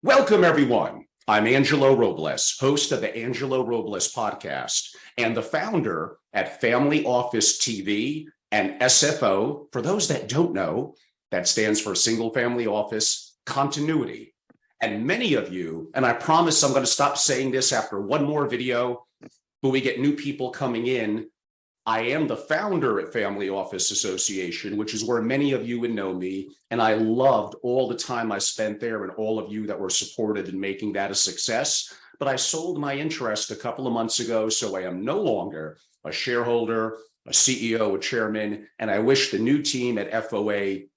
Welcome, everyone. I'm Angelo Robles, host of the Angelo Robles podcast and the founder at Family Office TV and SFO. For those that don't know, that stands for Single Family Office Continuity. And many of you, and I promise I'm going to stop saying this after one more video, but we get new people coming in. I am the founder at Family Office Association, which is where many of you would know me. And I loved all the time I spent there and all of you that were supported in making that a success. But I sold my interest a couple of months ago, so I am no longer a shareholder, a CEO, a chairman, and I wish the new team at FOA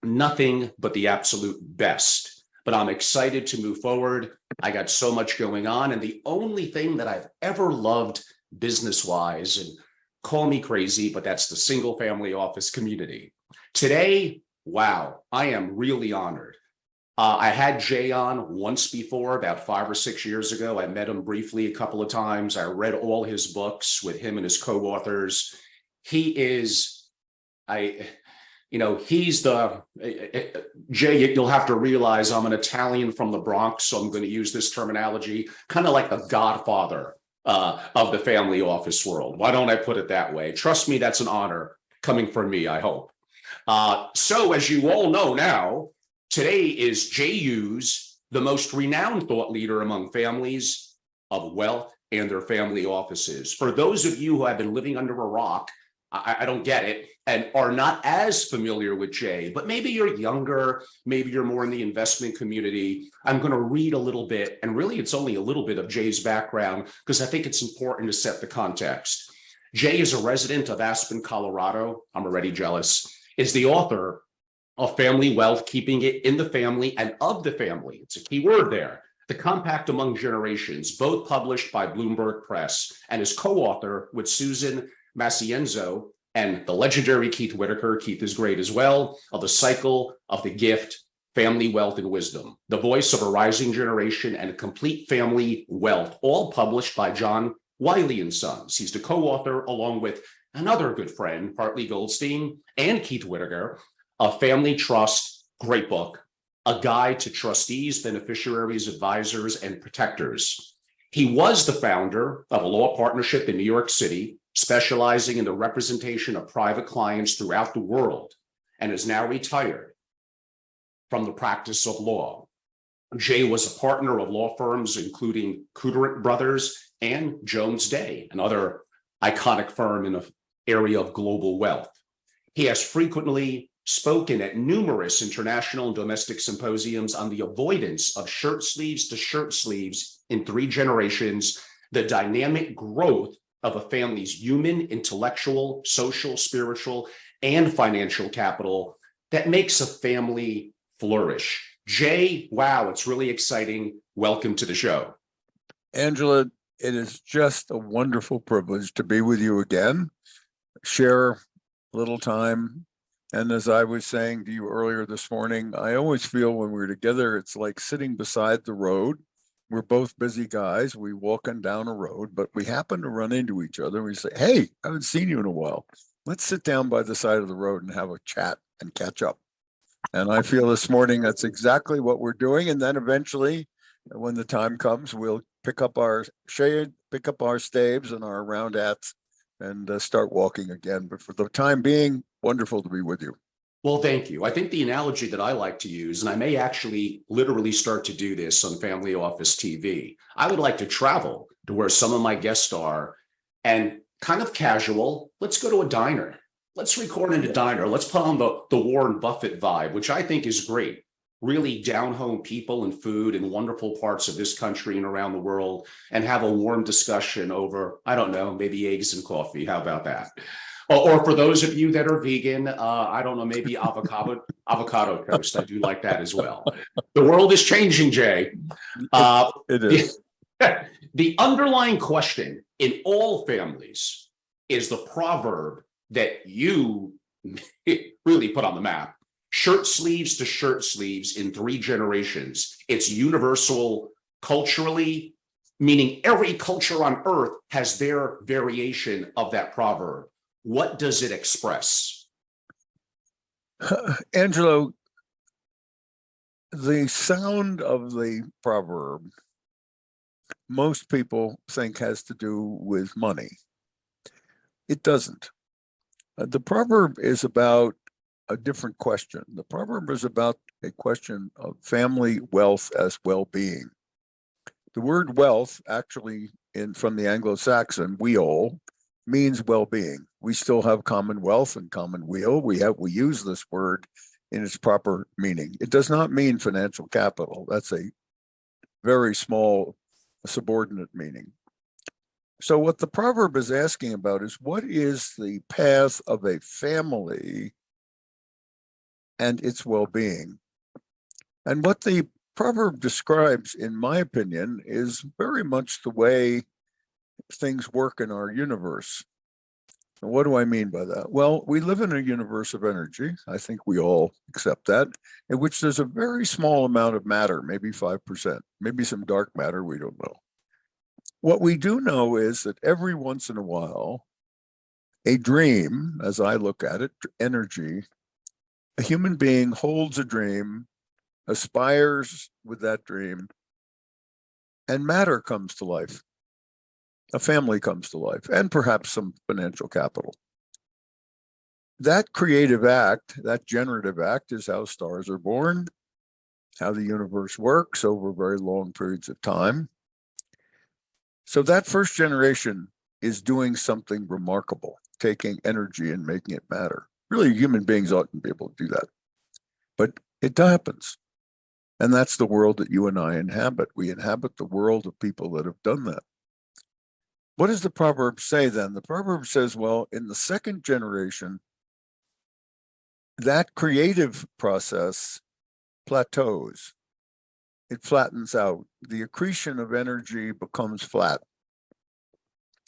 nothing but the absolute best. But I'm excited to move forward. I got so much going on, and the only thing that I've ever loved business-wise, and call me crazy, but that's the single family office community. Today, wow, I am really honored. I had Jay on once before, about 5 or 6 years ago. I met him briefly a couple of times. I read all his books with him and his co-authors. He is, he's the, Jay, you'll have to realize I'm an Italian from the Bronx, so I'm going to use this terminology, kind of like the godfather of the family office world. Why don't I put it that way? Trust me, that's an honor coming from me, I hope. So as you all know now, today is Jay Hughes, the most renowned thought leader among families of wealth and their family offices. For those of you who have been living under a rock, I don't get it, and are not as familiar with Jay, but maybe you're younger, maybe you're more in the investment community. I'm going to read a little bit, and really it's only a little bit of Jay's background because I think it's important to set the context. Jay is a resident of Aspen, Colorado. I'm already jealous. Is the author of Family Wealth, Keeping It in the Family and of the Family. It's a key word there. The Compact Among Generations, both published by Bloomberg Press, and is co-author with Susan Macienzo and the legendary Keith Whitaker. Keith is great as well, of The Cycle of the Gift, Family Wealth and Wisdom, the voice of a rising generation and a complete family wealth, all published by John Wiley and Sons. He's the co-author along with another good friend, Hartley Goldstein and Keith Whitaker, of Family Trust, great book, a guide to trustees, beneficiaries, advisors, and protectors. He was the founder of a law partnership in New York City, specializing in the representation of private clients throughout the world, and is now retired from the practice of law. Jay was a partner of law firms including Kuderant Brothers and Jones Day, another iconic firm in the area of global wealth. He has frequently spoken at numerous international and domestic symposiums on the avoidance of shirt sleeves to shirt sleeves in 3 generations, the dynamic growth of a family's human, intellectual, social, spiritual, and financial capital that makes a family flourish. Jay, wow, it's really exciting. Welcome to the show. Angela, it is just a wonderful privilege to be with you again, share a little time. And as I was saying to you earlier this morning, I always feel when we're together, it's like sitting beside the road. We're both busy guys. We walking down a road, but we happen to run into each other. We say, hey, I haven't seen you in a while. Let's sit down by the side of the road and have a chat and catch up. And I feel this morning that's exactly what we're doing. And then eventually, when the time comes, we'll pick up our shade, pick up our staves and our round hats and start walking again. But for the time being, wonderful to be with you. Well, thank you. I think the analogy that I like to use, and I may actually literally start to do this on Family Office TV, I would like to travel to where some of my guests are and kind of casual, let's go to a diner. Let's record in a diner. Let's put on the Warren Buffett vibe, which I think is great. Really down-home people and food in wonderful parts of this country and around the world, and have a warm discussion over, I don't know, maybe eggs and coffee. How about that? Or for those of you that are vegan, I don't know, maybe avocado toast. I do like that as well. The world is changing, Jay. It is. The underlying question in all families is the proverb that you really put on the map. Shirt sleeves to shirt sleeves in 3 generations. It's universal culturally, meaning every culture on earth has their variation of that proverb. What does it express? Angelo, The sound of the proverb, most people think has to do with money. It doesn't. The proverb is about a different question. The proverb is about a question of family wealth as well-being. The word wealth actually from the Anglo-Saxon, weal, means well-being. We still have commonwealth and commonweal. We use this word in its proper meaning. It does not mean financial capital. That's a very small subordinate meaning. So what the proverb is asking about is, what is the path of a family and its well-being? And what the proverb describes, in my opinion, is very much the way things work in our universe. And what do I mean by that? Well, we live in a universe of energy. I think we all accept that, in which there's a very small amount of matter, maybe 5%, maybe some dark matter, we don't know. What we do know is that every once in a while, a dream, as I look at it, energy, a human being holds a dream, aspires with that dream, and matter comes to life. A family comes to life, and perhaps some financial capital. That creative act, that generative act, is how stars are born, how the universe works over very long periods of time. So that first generation is doing something remarkable, taking energy and making it matter. Really, human beings oughtn't be able to do that. But it happens. And that's the world that you and I inhabit. We inhabit the world of people that have done that. What does the proverb say then? The proverb says, well, in the second generation, that creative process plateaus. It flattens out. The accretion of energy becomes flat.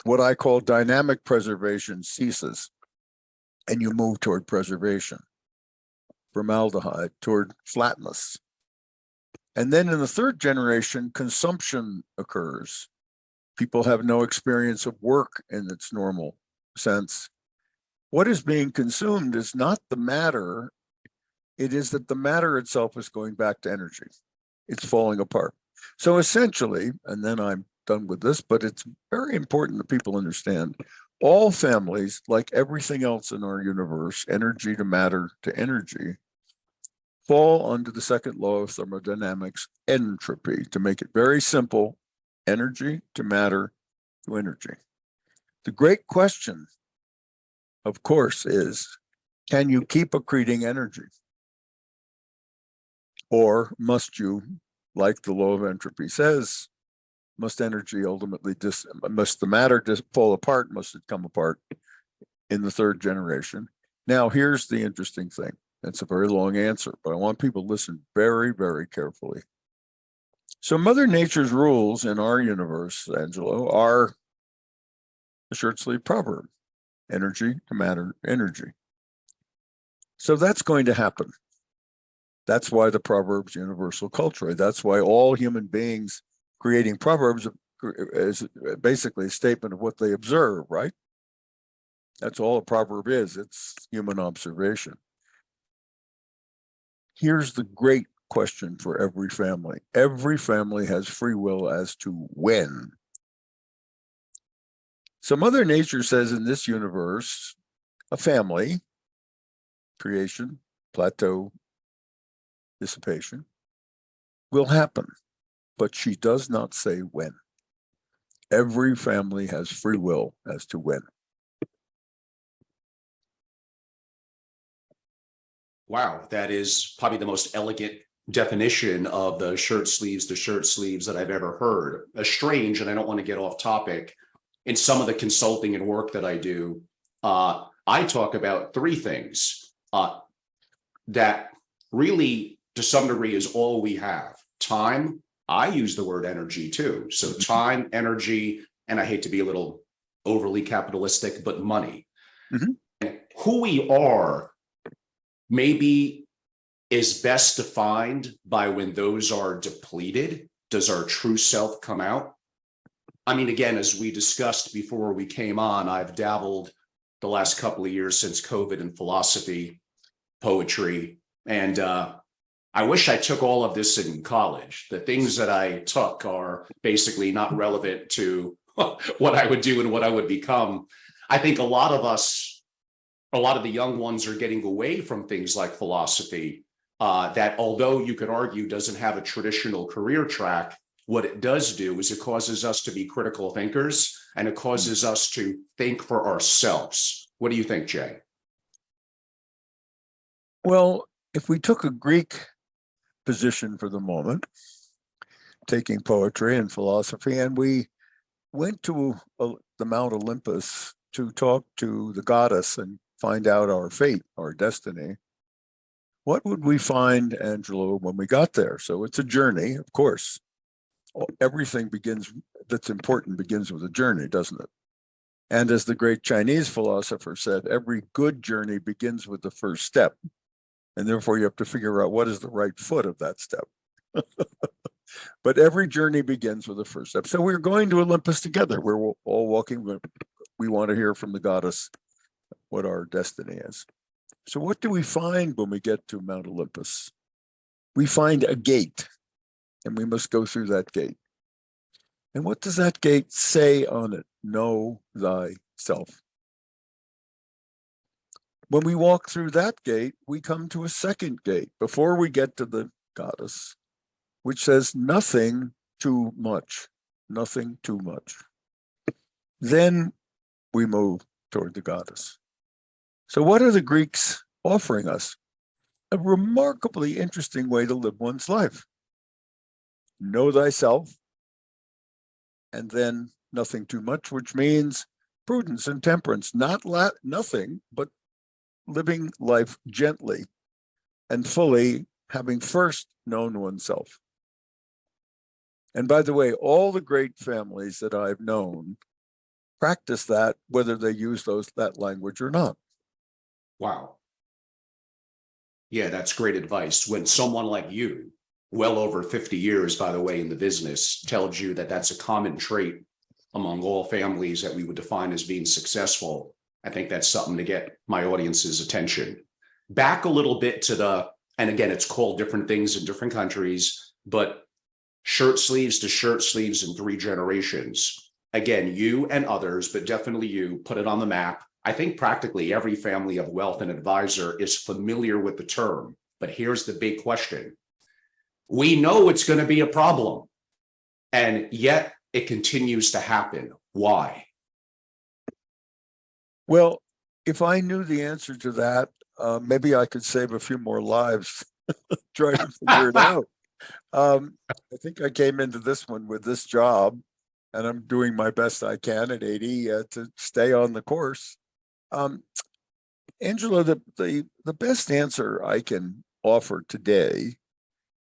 What I call dynamic preservation ceases, and you move toward preservation, formaldehyde, toward flatness. And then in the third generation, consumption occurs. People have no experience of work in its normal sense. What is being consumed is not the matter. It is that the matter itself is going back to energy. It's falling apart. So essentially, and then I'm done with this, but it's very important that people understand, all families, like everything else in our universe, energy to matter to energy, fall under the second law of thermodynamics, entropy. To make it very simple, energy to matter to energy. The great question, of course, is, can you keep accreting energy? Or must you, like the law of entropy says, must energy ultimately, must the matter fall apart, must it come apart in the third generation? Now, here's the interesting thing. It's a very long answer, but I want people to listen very, very carefully. So Mother Nature's rules in our universe, Angelo, are the shirt sleeve proverb, energy to matter, energy. So that's going to happen. That's why the proverb's universal culture. That's why all human beings creating proverbs is basically a statement of what they observe, right? That's all a proverb is. It's human observation. Here's the great question for every family. Every family has free will as to when. So Mother Nature says in this universe, a family, creation, plateau, dissipation, will happen, but she does not say when. Every family has free will as to when. Wow, that is probably the most elegant definition of the shirt sleeves that I've ever heard. Strange, and I don't want to get off topic. In some of the consulting and work that I do, I talk about three things that really, to some degree, is all we have. Time. I use the word energy too. So time, energy, and I hate to be a little overly capitalistic, but money. Mm-hmm. Who we are maybe is best defined by when those are depleted. Does our true self come out? I mean, again, as we discussed before we came on, I've dabbled the last couple of years since COVID in philosophy, poetry, and I wish I took all of this in college. The things that I took are basically not relevant to what I would do and what I would become. I think a lot of us, a lot of the young ones are getting away from things like philosophy, that although you could argue doesn't have a traditional career track, what it does do is it causes us to be critical thinkers and it causes us to think for ourselves. What do you think, Jay? Well, if we took a Greek position for the moment, taking poetry and philosophy, and we went to the Mount Olympus to talk to the goddess and find out our fate, our destiny, what would we find, Angelo, when we got there? So it's a journey, of course. Everything that's important begins with a journey, doesn't it? And as the great Chinese philosopher said, every good journey begins with the first step. And therefore you have to figure out what is the right foot of that step. But every journey begins with the first step. So we're going to Olympus together. We're all walking. We want to hear from the goddess what our destiny is. So what do we find when we get to Mount Olympus? We find a gate, and we must go through that gate. And what does that gate say on it? Know thyself. When we walk through that gate, we come to a second gate before we get to the goddess, which says nothing too much, nothing too much. Then we move toward the goddess. So what are the Greeks offering us? A remarkably interesting way to live one's life. Know thyself, and then nothing too much, which means prudence and temperance, nothing, but living life gently and fully, having first known oneself. And by the way, all the great families that I've known practice that, whether they use that language or not. Wow. Yeah, that's great advice. When someone like you, well over 50 years, by the way, in the business, tells you that that's a common trait among all families that we would define as being successful, I think that's something to get my audience's attention. Back a little bit to and again, it's called different things in different countries, but shirt sleeves to shirt sleeves in 3 generations. Again, you and others, but definitely you, put it on the map. I think practically every family of wealth and advisor is familiar with the term, but here's the big question. We know it's going to be a problem, and yet it continues to happen. Why? Well, if I knew the answer to that, maybe I could save a few more lives trying to figure it out. I think I came into this one with this job, and I'm doing my best I can at 80 to stay on the course. Angela, the best answer I can offer today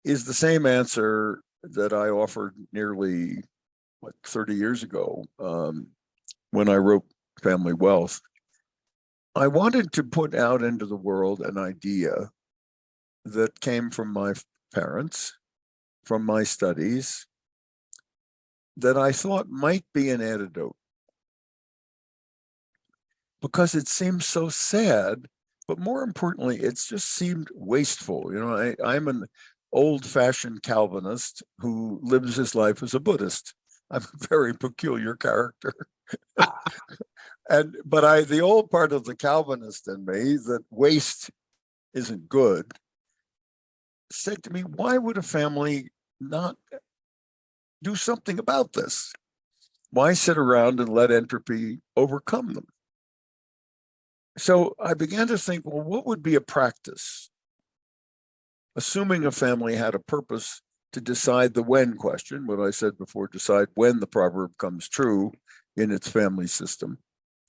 is the same answer that I offered nearly 30 years ago when I wrote Family Wealth. I wanted to put out into the world an idea that came from my parents, from my studies, that I thought might be an antidote. Because it seems so sad, but more importantly, it just seemed wasteful. You know, I'm an old-fashioned Calvinist who lives his life as a Buddhist. I'm a very peculiar character. But the old part of the Calvinist in me, that waste isn't good, said to me, why would a family not do something about this? Why sit around and let entropy overcome them? So I began to think, well, what would be a practice? Assuming a family had a purpose to decide the when question, what I said before, decide when the proverb comes true in its family system,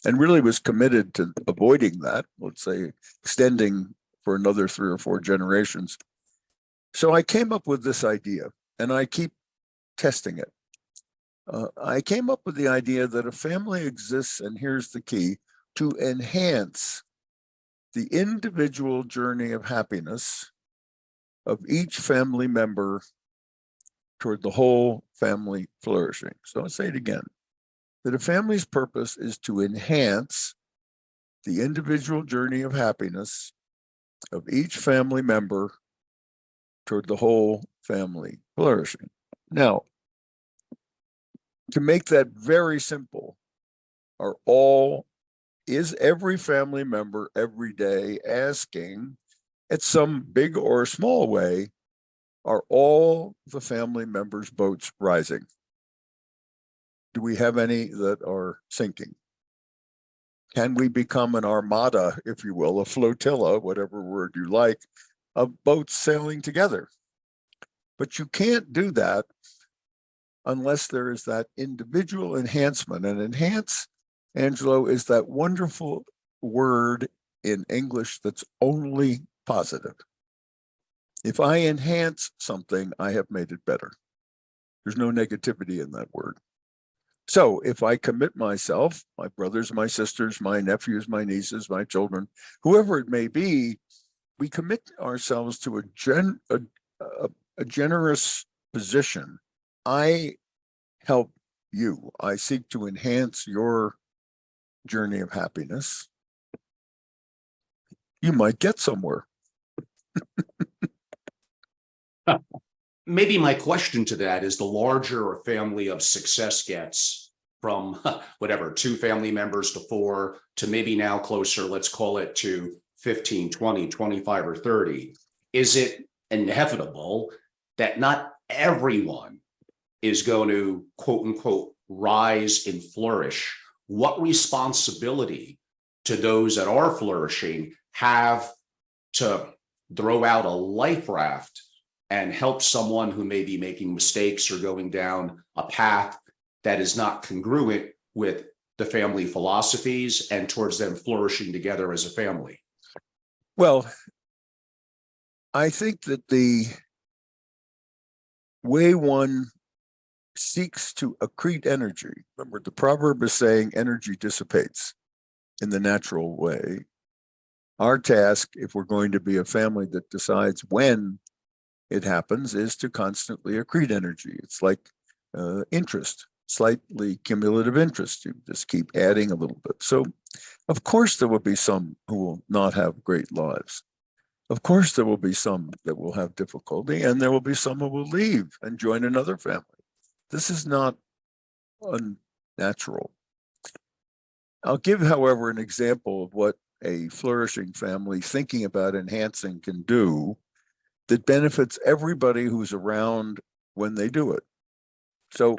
and really was committed to avoiding that, let's say, extending for another 3 or 4 generations. So I came up with this idea, and I keep testing it. I came up with the idea that a family exists, and here's the key, to enhance the individual journey of happiness of each family member toward the whole family flourishing. So I'll say it again, that a family's purpose is to enhance the individual journey of happiness of each family member toward the whole family flourishing. Now, to make that very simple, is every family member every day asking, at some big or small way, are all the family members' boats rising? Do we have any that are sinking? Can we become an armada, if you will, a flotilla, whatever word you like, of boats sailing together? But you can't do that unless there is that individual enhancement. And enhance, Angelo, is that wonderful word in English that's only positive. If I enhance something, I have made it better. There's no negativity in that word. So if I commit myself, my brothers, my sisters, my nephews, my nieces, my children, whoever it may be, we commit ourselves to a generous position. I help you. I seek to enhance your journey of happiness. You might get somewhere. Maybe my question to that is, the larger a family of success gets, from whatever, 2 family members to 4 to maybe now closer, let's call it, to 15, 20, 25, or 30, is it inevitable that not everyone is going to, quote unquote, rise and flourish? What responsibility do those that are flourishing have to throw out a life raft and help someone who may be making mistakes or going down a path that is not congruent with the family philosophies and towards them flourishing together as a family? Well, I think that the way one seeks to accrete energy, remember the proverb is saying energy dissipates in the natural way. Our task, if we're going to be a family that decides when it happens, is to constantly accrete energy. It's like interest, slightly cumulative interest. You just keep adding a little bit. So of course there will be some who will not have great lives. Of course there will be some that will have difficulty, and there will be some who will leave and join another family. This is not unnatural. I'll give, however, an example of what a flourishing family thinking about enhancing can do that benefits everybody who's around when they do it. So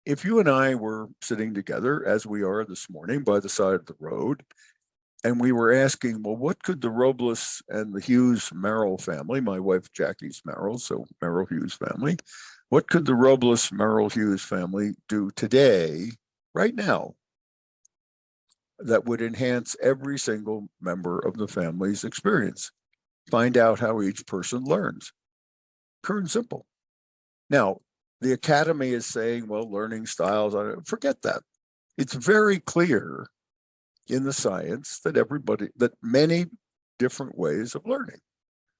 if you and I were sitting together, as we are this morning, by the side of the road, and we were asking, well, what could the Robles and the Hughes Merrill family, my wife Jackie's Merrill, so Merrill Hughes family, what could the Robles Merrill Hughes family do today, right now, that would enhance every single member of the family's experience? Find out how each person learns. Pure and simple. Now, the academy is saying, well, learning styles, forget that. It's very clear in the science that many different ways of learning.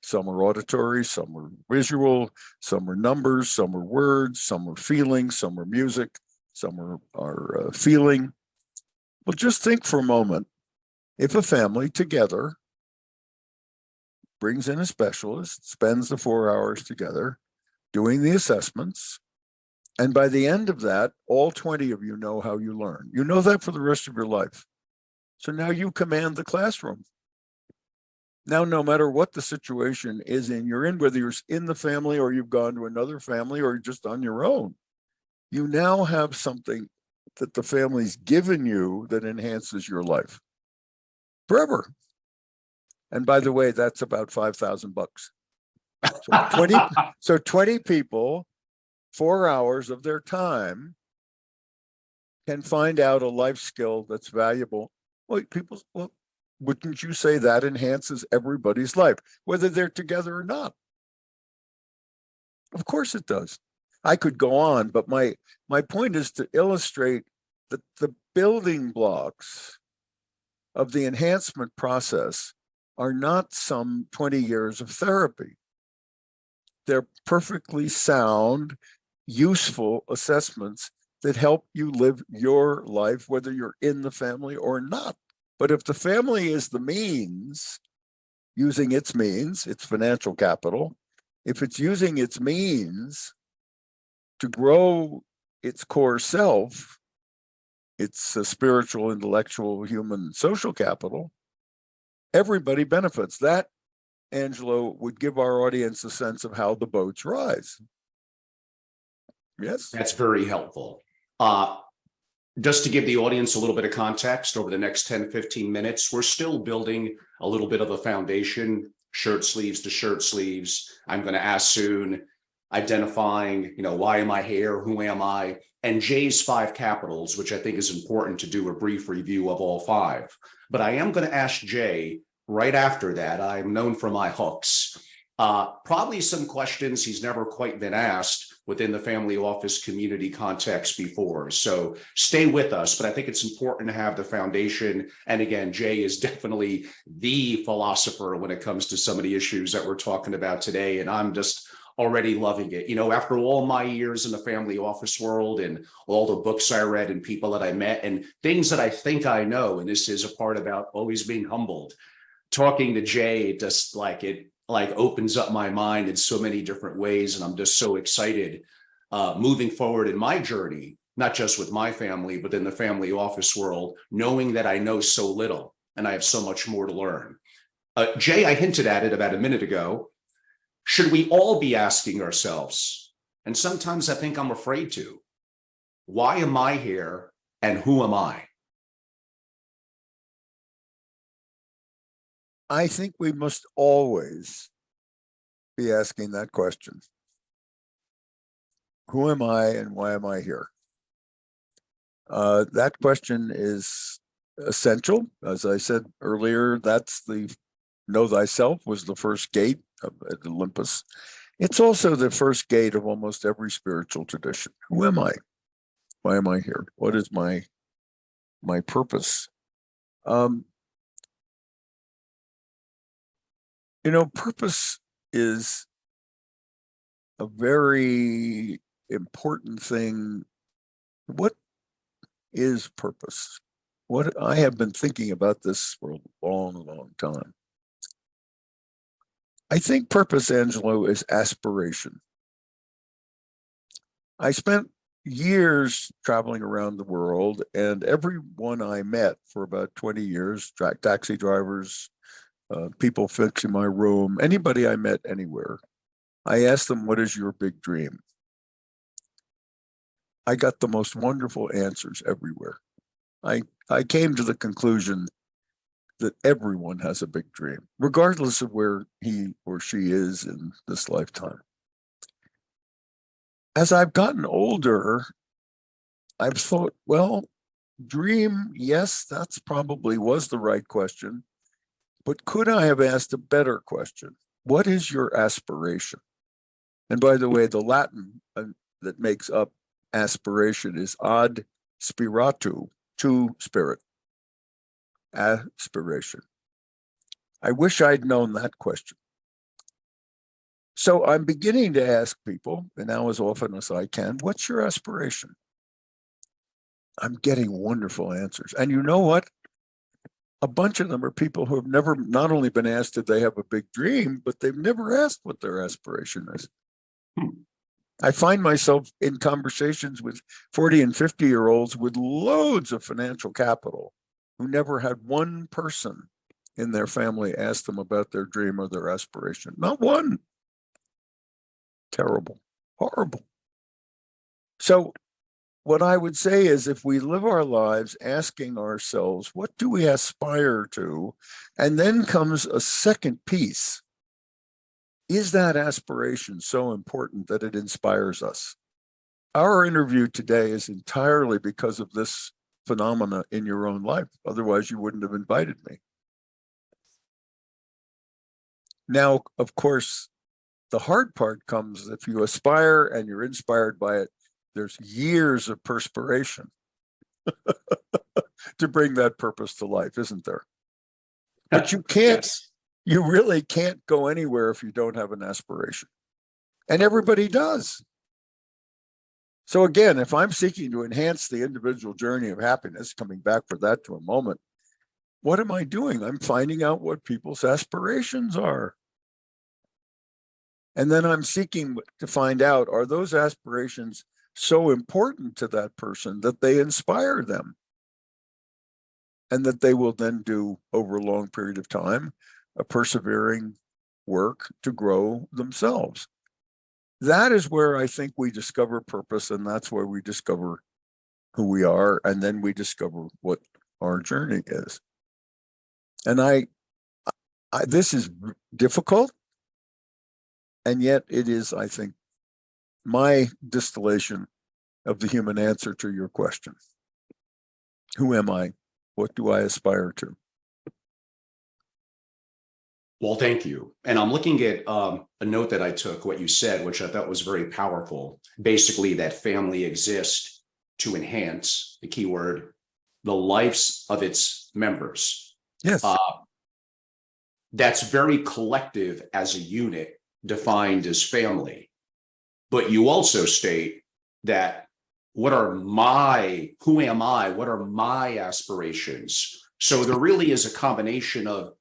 Some are auditory, some are visual, some are numbers, some are words, some are feelings, some are music, some are feeling. Well, just think for a moment, if a family together brings in a specialist, spends the 4 hours together doing the assessments, and by the end of that, all 20 of you know how you learn. You know that for the rest of your life. So now you command the classroom. Now, no matter what the situation is you're in, whether you're in the family or you've gone to another family or you're just on your own, you now have something that the family's given you that enhances your life forever. And by the way, that's about $5,000. So 20 people, 4 hours of their time, can find out a life skill that's valuable. Well, wouldn't you say that enhances everybody's life, whether they're together or not? Of course it does. I could go on, but my point is to illustrate that the building blocks of the enhancement process are not some 20 years of therapy. They're perfectly sound, useful assessments that help you live your life, whether you're in the family or not. But if the family is the means, using its means, its financial capital, if it's using its means to grow its core self, its spiritual, intellectual, human, social capital, everybody benefits. That, Angelo, would give our audience a sense of how the boats rise. Yes? That's very helpful. Just to give the audience a little bit of context, over the next 10, 15 minutes, we're still building a little bit of a foundation, shirt sleeves to shirt sleeves. I'm going to ask soon, identifying, why am I here? Who am I? And Jay's 5 capitals, which I think is important to do a brief review of all 5. But I am going to ask Jay right after that. I'm known for my hooks. Probably some questions he's never quite been asked within the family office community context before. So stay with us, but I think it's important to have the foundation. And again, Jay is definitely the philosopher when it comes to some of the issues that we're talking about today. And I'm just already loving it. After all my years in the family office world and all the books I read and people that I met and things that I think I know, and this is a part about always being humbled, talking to Jay, just like opens up my mind in so many different ways. And I'm just so excited moving forward in my journey, not just with my family, but in the family office world, knowing that I know so little and I have so much more to learn. Jay, I hinted at it about a minute ago. Should we all be asking ourselves, and sometimes I think I'm afraid to, why am I here and who am I? I think we must always be asking that question. Who am I and why am I here? That question is essential. As I said earlier, that's the know thyself was the first gate of Olympus. It's also the first gate of almost every spiritual tradition. Who am I? Why am I here? What is my purpose? Purpose is a very important thing. What is purpose? What I have been thinking about this for a long, long time. I think purpose, Angelo, is aspiration. I spent years traveling around the world, and everyone I met for about 20 years, taxi drivers, people fixing my room, anybody I met anywhere, I asked them, what is your big dream? I got the most wonderful answers everywhere. I came to the conclusion that everyone has a big dream, regardless of where he or she is in this lifetime. As I've gotten older, I've thought, well, dream, yes, that's probably was the right question. But could I have asked a better question? What is your aspiration? And by the way, the Latin that makes up aspiration is ad spiratu, to spirit. Aspiration. I wish I'd known that question. So I'm beginning to ask people, and now as often as I can, what's your aspiration? I'm getting wonderful answers. And you know what? A bunch of them are people who have never not only been asked if they have a big dream, but they've never asked what their aspiration is. I find myself in conversations with 40 and 50-year-olds with loads of financial capital who never had one person in their family ask them about their dream or their aspiration. Not one. Terrible, horrible. So what I would say is if we live our lives asking ourselves, what do we aspire to? And then comes a second piece. Is that aspiration so important that it inspires us? Our interview today is entirely because of this phenomena in your own life. Otherwise, you wouldn't have invited me. Now, of course, the hard part comes if you aspire and you're inspired by it, there's years of perspiration to bring that purpose to life, isn't there? But you can't, yes. You really can't go anywhere if you don't have an aspiration. And everybody does. So again, if I'm seeking to enhance the individual journey of happiness, coming back for that to a moment, what am I doing? I'm finding out what people's aspirations are. And then I'm seeking to find out, are those aspirations so important to that person that they inspire them? And that they will then do over a long period of time, a persevering work to grow themselves. That is where I think we discover purpose, and that's where we discover who we are, and then we discover what our journey is. And this is difficult, and yet it is, I think, my distillation of the human answer to your question. Who am I? What do I aspire to? Well, thank you. And I'm looking at a note that I took, what you said, which I thought was very powerful. Basically, that family exists to enhance, the key word, the lives of its members. Yes. That's very collective as a unit defined as family. But you also state that who am I? What are my aspirations? So there really is a combination of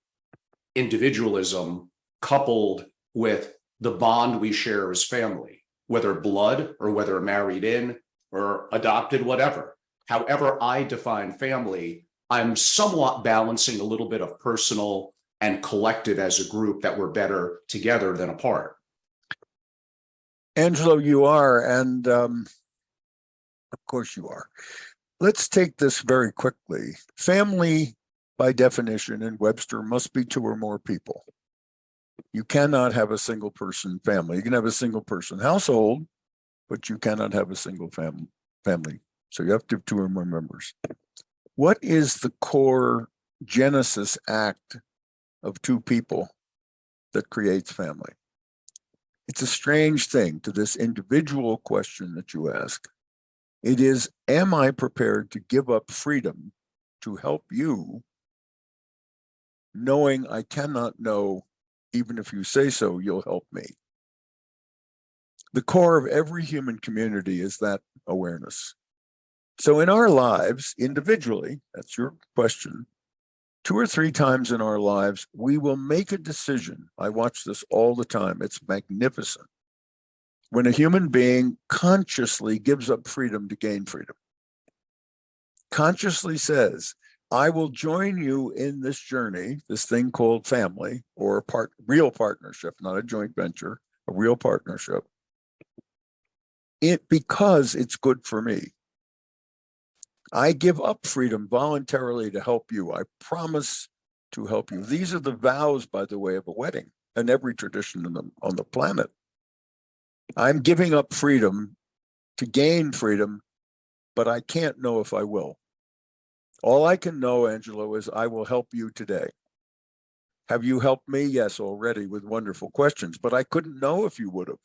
individualism coupled with the bond we share as family, whether blood or whether married in or adopted, whatever. However I define family, I'm somewhat balancing a little bit of personal and collective as a group, that we're better together than apart. Angelo, you are, and of course you are. Let's take this very quickly. Family, by definition, in Webster, must be two or more people. You cannot have a single person family. You can have a single person household, but you cannot have a single family. So you have to have two or more members. What is the core genesis act of two people that creates family? It's a strange thing to this individual question that you ask. It is, am I prepared to give up freedom to help you, knowing I cannot know, even if you say so, you'll help me? The core of every human community is that awareness. So in our lives, individually, that's your question, 2 or 3 times in our lives, we will make a decision. I watch this all the time. It's magnificent. When a human being consciously gives up freedom to gain freedom, consciously says, I will join you in this journey, this thing called family, or real partnership, not a joint venture, a real partnership, because it's good for me. I give up freedom voluntarily to help you. I promise to help you. These are the vows, by the way, of a wedding in every tradition on the planet. I'm giving up freedom to gain freedom, but I can't know if I will. All I can know, Angelo, is I will help you today. Have you helped me? Yes, already, with wonderful questions, but I couldn't know if you would have.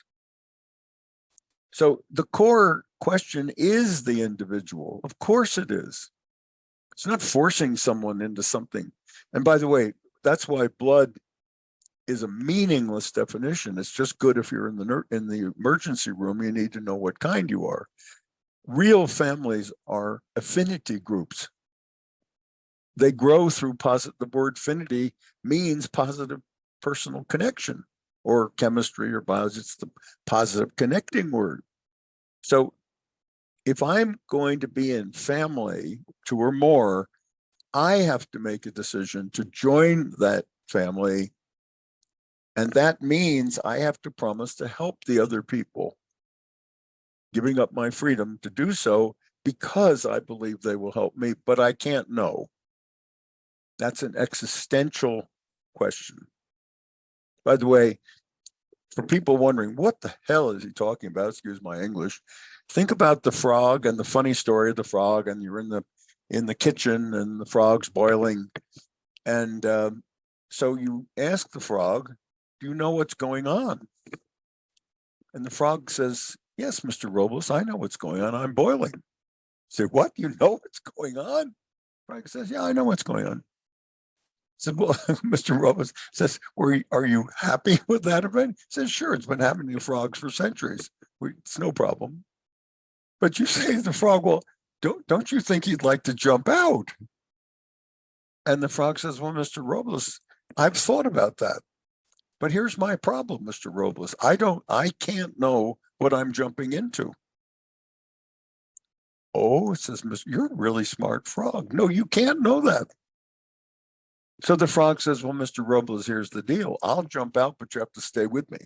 So the core question is the individual. Of course it is. It's not forcing someone into something. And by the way, that's why blood is a meaningless definition. It's just good if you're in the emergency room, you need to know what kind you are. Real families are affinity groups. They grow through the word affinity means positive personal connection, or chemistry or biology, it's the positive connecting word. So if I'm going to be in family, 2 or more, I have to make a decision to join that family. And that means I have to promise to help the other people, giving up my freedom to do so because I believe they will help me, but I can't know. That's an existential question. By the way, for people wondering, what the hell is he talking about? Excuse my English. Think about the frog and the funny story of the frog, and you're in the kitchen and the frog's boiling. And so you ask the frog, do you know what's going on? And the frog says, yes, Mr. Robles, I know what's going on. I'm boiling. Say, what? You know what's going on? The frog says, yeah, I know what's going on. Said, well, Mr. Robles says, are you happy with that event? He says, sure, it's been happening to frogs for centuries. It's no problem. But you say to the frog, well, don't you think he'd like to jump out? And the frog says, well, Mr. Robles, I've thought about that. But here's my problem, Mr. Robles. I can't know what I'm jumping into. Oh, it says, you're a really smart frog. No, you can't know that. So the frog says, well, Mr. Robles, here's the deal. I'll jump out, but you have to stay with me.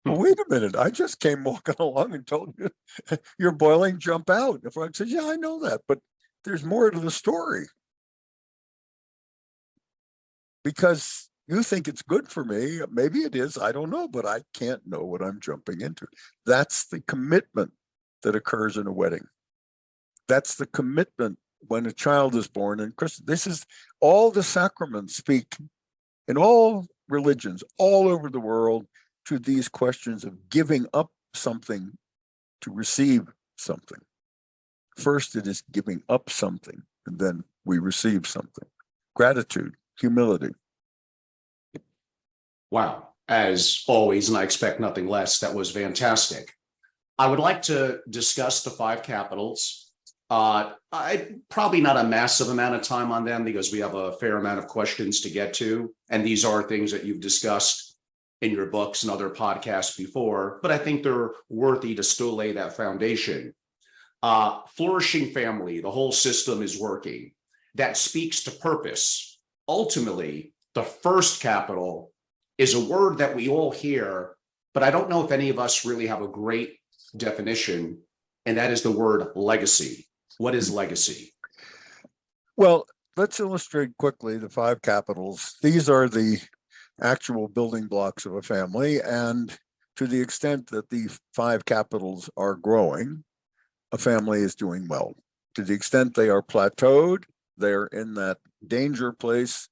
Well, wait a minute. I just came walking along and told you you're boiling, jump out. The frog says, yeah, I know that, but there's more to the story. Because you think it's good for me. Maybe it is. I don't know, but I can't know what I'm jumping into. That's the commitment that occurs in a wedding. That's the commitment when a child is born. And Chris, this is all the sacraments speak in all religions all over the world to these questions of giving up something to receive something. First, it is giving up something, and then we receive something. Gratitude, humility. Wow. As always, and I expect nothing less, that was fantastic. I would like to discuss the five capitals. I probably not a massive amount of time on them because we have a fair amount of questions to get to. And these are things that you've discussed in your books and other podcasts before, but I think they're worthy to still lay that foundation. Flourishing family, the whole system is working. That speaks to purpose. Ultimately, the first capital is a word that we all hear, but I don't know if any of us really have a great definition, and that is the word legacy. What is legacy? Well, let's illustrate quickly the five capitals. These are the actual building blocks of a family, and to the extent that the five capitals are growing, a family is doing well. To the extent they are plateaued, they're in that danger place.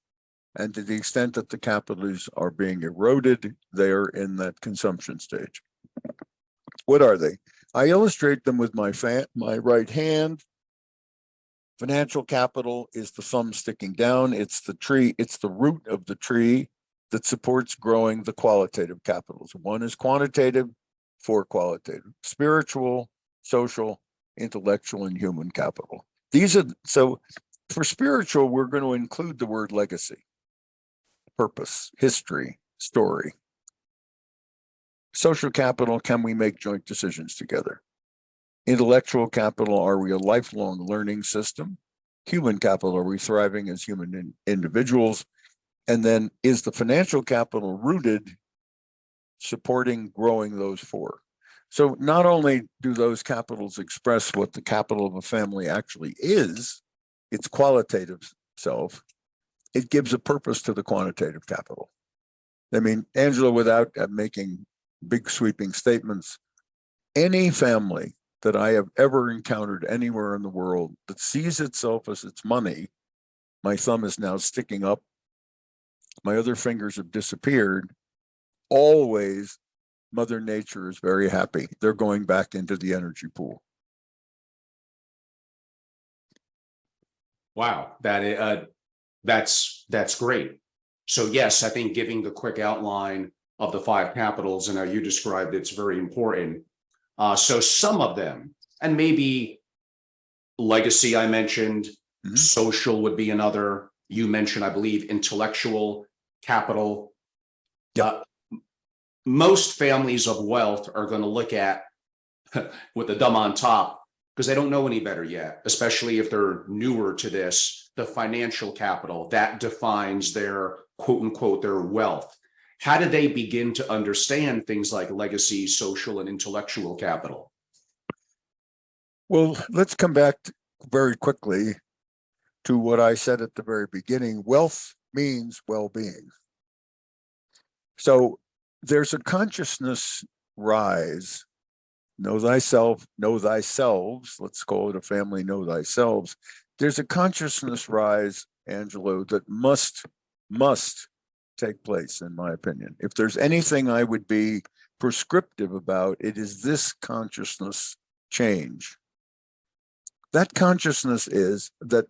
And to the extent that the capitals are being eroded, they're in that consumption stage. What are they? I illustrate them with my right hand. Financial capital is the thumb sticking down. It's the tree, it's the root of the tree that supports growing the qualitative capitals. One is quantitative, four qualitative. Spiritual, social, intellectual, and human capital. So for spiritual, we're going to include the word legacy, purpose, history, story. Social capital, can we make joint decisions together? Intellectual capital, are we a lifelong learning system? Human capital, are we thriving as human individuals? And then is the financial capital rooted, supporting growing those four? So not only do those capitals express what the capital of a family actually is, its qualitative self, it gives a purpose to the quantitative capital. I mean, Angela, without making big sweeping statements, any family that I have ever encountered anywhere in the world that sees itself as its money, my thumb is now sticking up, my other fingers have disappeared, always Mother Nature is very happy. They're going back into the energy pool. Wow, that's great. So yes, I think giving the quick outline of the five capitals and how you described it's very important. So some of them, and maybe legacy I mentioned, social would be another. You mentioned, I believe, intellectual capital. Most families of wealth are going to look at with the dumb on top because they don't know any better yet, especially if they're newer to this, the financial capital that defines their quote unquote, their wealth. How did they begin to understand things like legacy, social, and intellectual capital? Well, let's come back very quickly to what I said at the very beginning. Wealth means well-being. So there's a consciousness rise. Know thyself, know thyselves. Let's call it a family, know thyselves. There's a consciousness rise, Angelo, that must take place, in my opinion. If there's anything I would be prescriptive about, it is this consciousness change. That consciousness is that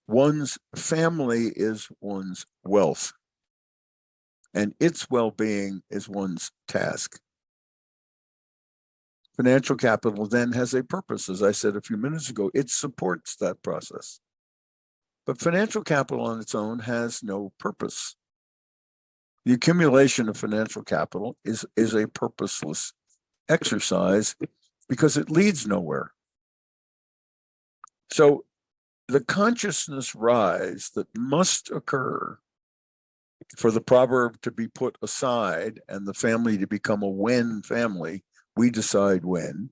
one's family is one's wealth, and its well-being is one's task. Financial capital then has a purpose, as I said a few minutes ago. It supports that process. But financial capital on its own has no purpose. The accumulation of financial capital is a purposeless exercise because it leads nowhere. So the consciousness rise that must occur for the proverb to be put aside and the family to become a when family, we decide when,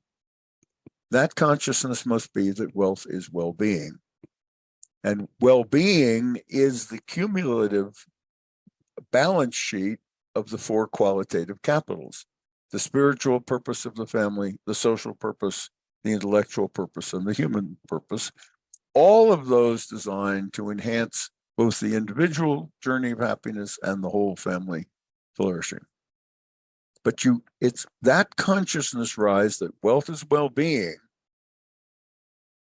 that consciousness must be that wealth is well-being. And well-being is the cumulative balance sheet of the four qualitative capitals: the spiritual purpose of the family, the social purpose, the intellectual purpose, and the human purpose. All of those designed to enhance both the individual journey of happiness and the whole family flourishing. But it's that consciousness rise that wealth is well-being.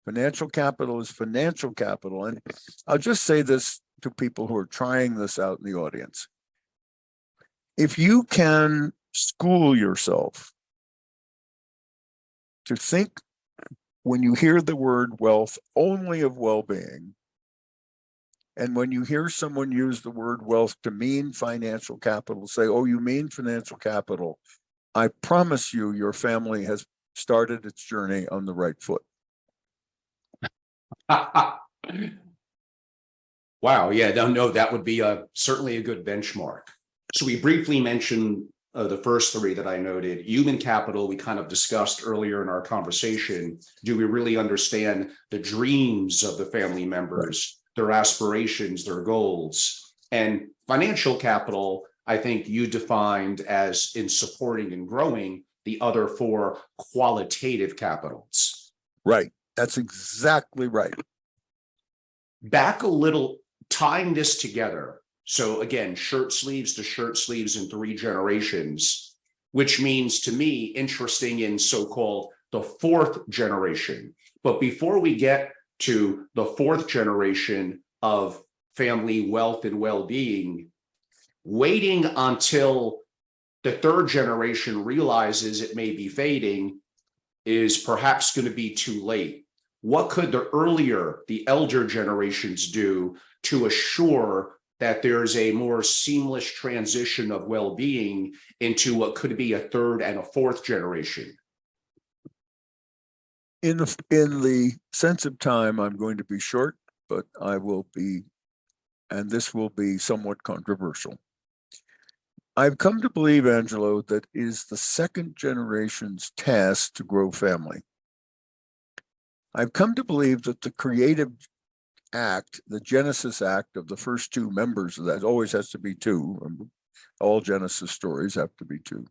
Financial capital is financial capital. And I'll just say this to people who are trying this out in the audience. If you can school yourself to think, when you hear the word wealth, only of well-being, and when you hear someone use the word wealth to mean financial capital, say, oh, you mean financial capital, I promise you, your family has started its journey on the right foot. Wow. Yeah. No, that would be certainly a good benchmark. So we briefly mentioned the first three that I noted. Human capital, we kind of discussed earlier in our conversation. Do we really understand the dreams of the family members, their aspirations, their goals? And financial capital, I think you defined as in supporting and growing the other four qualitative capitals. Right. That's exactly right. Back a little, tying this together. So again, shirt sleeves to shirt sleeves in three generations, which means to me, interesting in so-called the fourth generation. But before we get to the fourth generation of family wealth and well-being, waiting until the third generation realizes it may be fading is perhaps going to be too late. What could the elder generations do to assure that there's a more seamless transition of well-being into what could be a third and a fourth generation? In the sense of time, I'm going to be short, but I will be, and this will be somewhat controversial. I've come to believe, Angelo, that it is the second generation's task to grow family. I've come to believe that the creative act, the Genesis act of the first two members of that, always has to be two. All Genesis stories have to be two.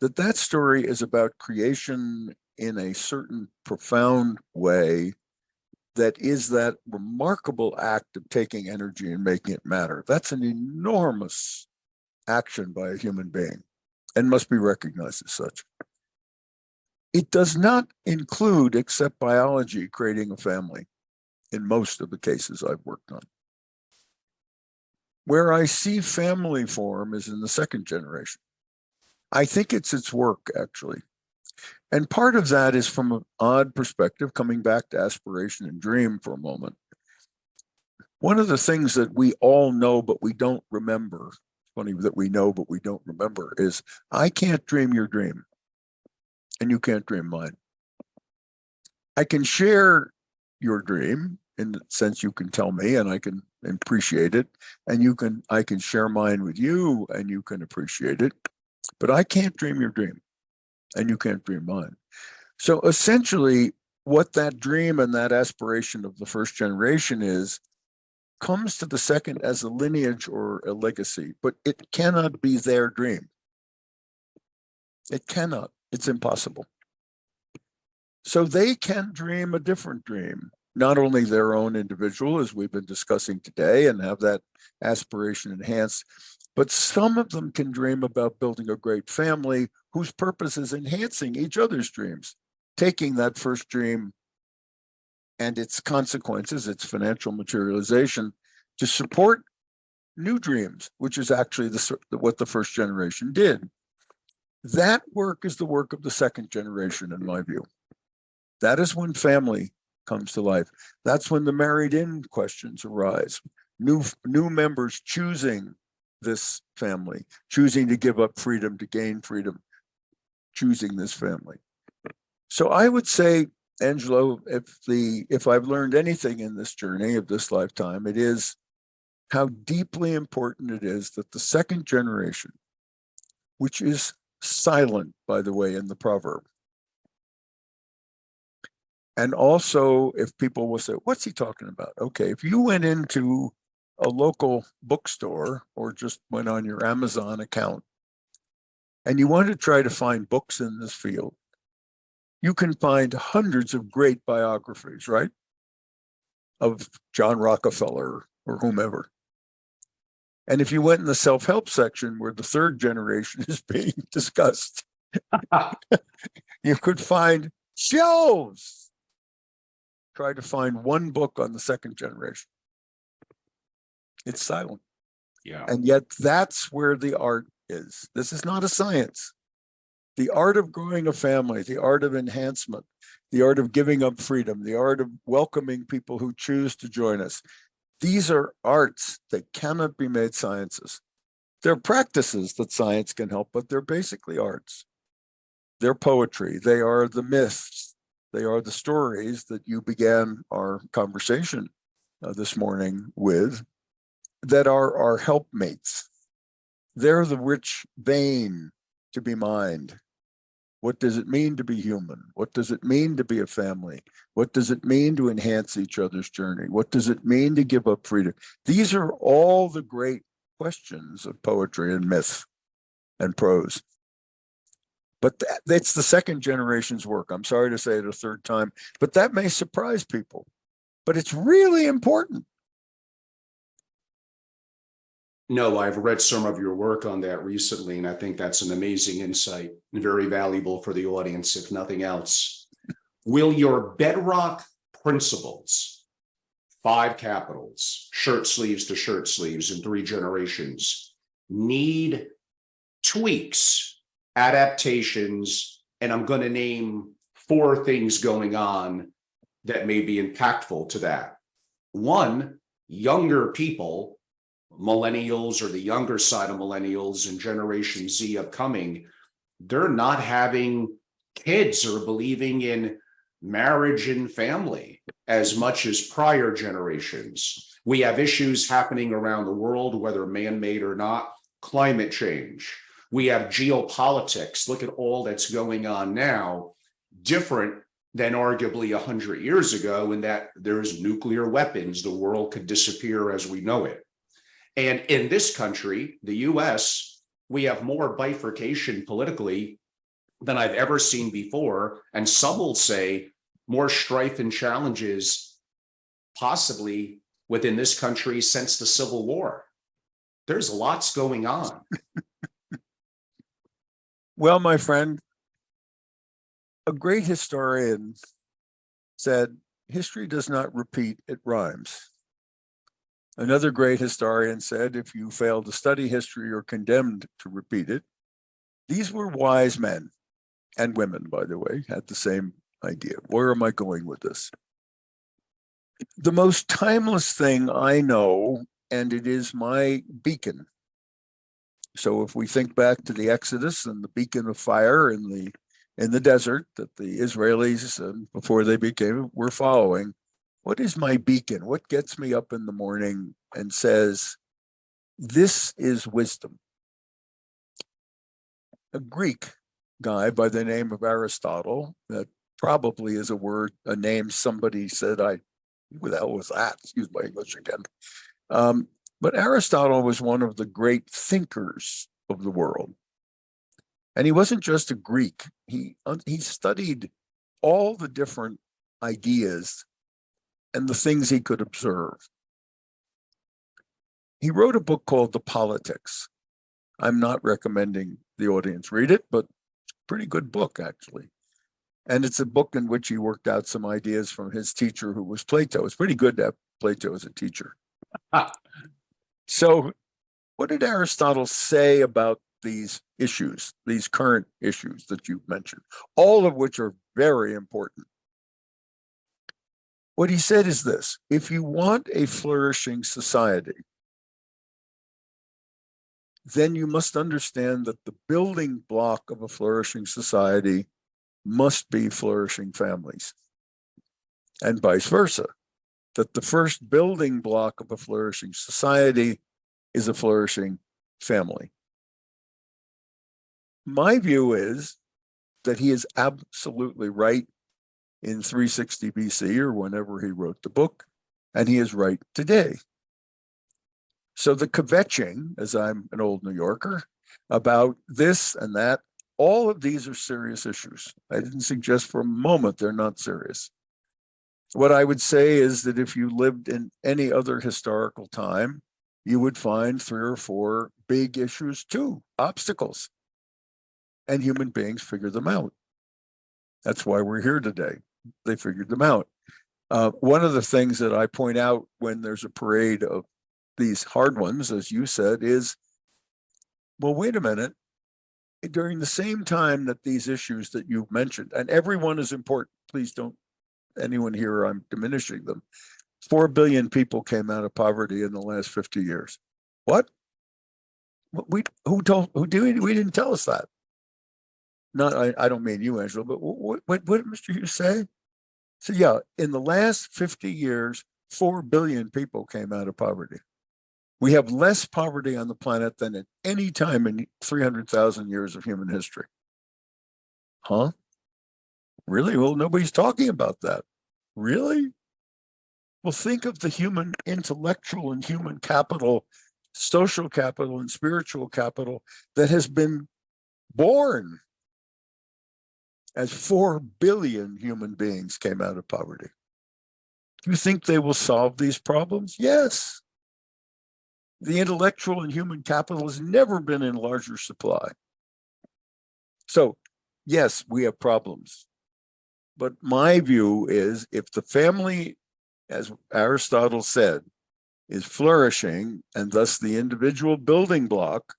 That story is about creation in a certain profound way that is that remarkable act of taking energy and making it matter. That's an enormous action by a human being and must be recognized as such. It does not include, except biology, creating a family in most of the cases I've worked on. Where I see family form is in the second generation. I think it's its work, actually. And part of that is from an odd perspective, coming back to aspiration and dream for a moment. One of the things that we all know, but we don't remember, funny that we know, but we don't remember, is I can't dream your dream, and you can't dream mine. I can share your dream in the sense you can tell me and I can appreciate it, and I can share mine with you and you can appreciate it, but I can't dream your dream and you can't dream mine. So essentially what that dream and that aspiration of the first generation is comes to the second as a lineage or a legacy, but it cannot be their dream. It cannot. It's impossible. So they can dream a different dream, not only their own individual, as we've been discussing today, and have that aspiration enhanced, but some of them can dream about building a great family whose purpose is enhancing each other's dreams, taking that first dream and its consequences, its financial materialization, to support new dreams, which is actually what the first generation did. That work is the work of the second generation, in my view. That is when family comes to life. That's when the married in questions arise. New members choosing this family, choosing to give up freedom to gain freedom, choosing this family. So I would say, Angelo, if I've learned anything in this journey of this lifetime, it is how deeply important it is that the second generation, which is silent, by the way, in the proverb. And also, if people will say, what's he talking about? Okay, if you went into a local bookstore or just went on your Amazon account and you want to try to find books in this field, you can find hundreds of great biographies, right? Of John Rockefeller or whomever. And if you went in the self-help section where the third generation is being discussed, you could find shelves. Try to find one book on the second generation. It's silent. Yeah. And yet that's where the art is. This is not a science. The art of growing a family, the art of enhancement, the art of giving up freedom, the art of welcoming people who choose to join us. These are arts that cannot be made sciences. They're practices that science can help, but they're basically arts. They're poetry. They are the myths. They are the stories that you began our conversation this morning with, that are our helpmates. They're the rich vein to be mined. What does it mean to be human? What does it mean to be a family? What does it mean to enhance each other's journey? What does it mean to give up freedom? These are all the great questions of poetry and myth and prose. But that's the second generation's work. I'm sorry to say it a third time, but that may surprise people. But it's really important. No, I've read some of your work on that recently, and I think that's an amazing insight and very valuable for the audience, if nothing else. Will your bedrock principles, 5 capitals, shirt sleeves to shirt sleeves in 3 generations, need tweaks, adaptations, and I'm going to name 4 things going on that may be impactful to that? 1, younger people, millennials or the younger side of millennials and Generation Z upcoming, they're not having kids or believing in marriage and family as much as prior generations. We have issues happening around the world, whether man-made or not, climate change. We have geopolitics. Look at all that's going on now, different than arguably 100 years ago, in that there's nuclear weapons. The world could disappear as we know it. And in this country, the US, we have more bifurcation politically than I've ever seen before. And some will say more strife and challenges possibly within this country since the Civil War. There's lots going on. Well, my friend, a great historian said, history does not repeat, it rhymes. Another great historian said, if you fail to study history, you're condemned to repeat it. These were wise men and women, by the way, had the same idea. Where am I going with this? The most timeless thing I know, and it is my beacon. So if we think back to the Exodus and the beacon of fire in the desert that the Israelis, before they became, were following, what is my beacon? What gets me up in the morning and says, this is wisdom? A Greek guy by the name of Aristotle, that probably is a name somebody said, who the hell was that? Excuse my English again. But Aristotle was one of the great thinkers of the world. And he wasn't just a Greek. He studied all the different ideas and the things he could observe. He wrote a book called The Politics. I'm not recommending the audience read it, but it's a pretty good book, actually. And it's a book in which he worked out some ideas from his teacher, who was Plato. It's pretty good to have Plato as a teacher. So what did Aristotle say about these issues, these current issues that you've mentioned, all of which are very important? What he said is this: if you want a flourishing society, then you must understand that the building block of a flourishing society must be flourishing families, and vice versa, that the first building block of a flourishing society is a flourishing family. My view is that he is absolutely right in 360 BC or whenever he wrote the book, and he is right today. So the kvetching, as I'm an old New Yorker, about this and that, all of these are serious issues. I didn't suggest for a moment they're not serious. What I would say is that if you lived in any other historical time, you would find 3 or 4 big issues too, obstacles, and human beings figure them out. That's why we're here today. They figured them out. One of the things that I point out when there's a parade of these hard ones, as you said, is, well, wait a minute. During the same time that these issues that you've mentioned, and everyone is important, please don't anyone here, I'm diminishing them. 4 billion people came out of poverty in the last 50 years. What? We didn't tell us that. Not, I don't mean you, Angela, but what did Mr. Hughes say? So yeah, in the last 50 years, 4 billion people came out of poverty. We have less poverty on the planet than at any time in 300,000 years of human history. Huh? Really? Well, nobody's talking about that. Really? Well, think of the human intellectual and human capital, social capital and spiritual capital that has been born as 4 billion human beings came out of poverty. Do you think they will solve these problems? Yes. The intellectual and human capital has never been in larger supply. So, yes, we have problems. But my view is if the family, as Aristotle said, is flourishing, and thus the individual building block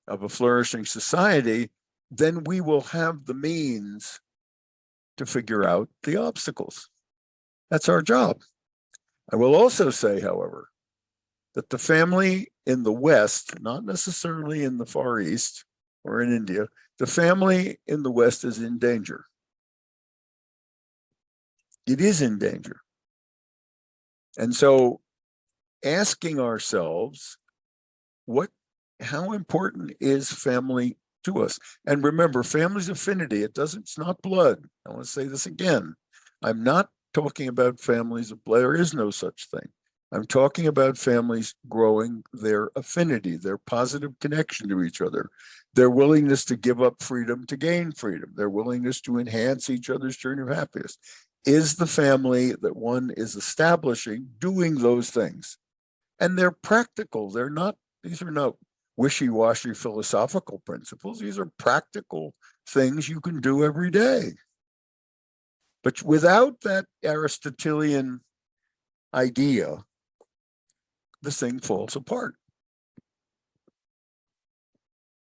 of a flourishing society, then we will have the means to figure out the obstacles. That's our job. I will also say, however, that the family in the West, not necessarily in the Far East or in India, the family in the West is in danger. It is in danger. And so asking ourselves, how important is family to us? And remember, family's affinity, it's not blood. I want to say this again. I'm not talking about families of blood. There is no such thing. I'm talking about families growing their affinity, their positive connection to each other, their willingness to give up freedom to gain freedom, their willingness to enhance each other's journey of happiness. Is the family that one is establishing doing those things? And they're practical. These are not wishy-washy philosophical principles. These are practical things you can do every day. But without that Aristotelian idea, this thing falls apart.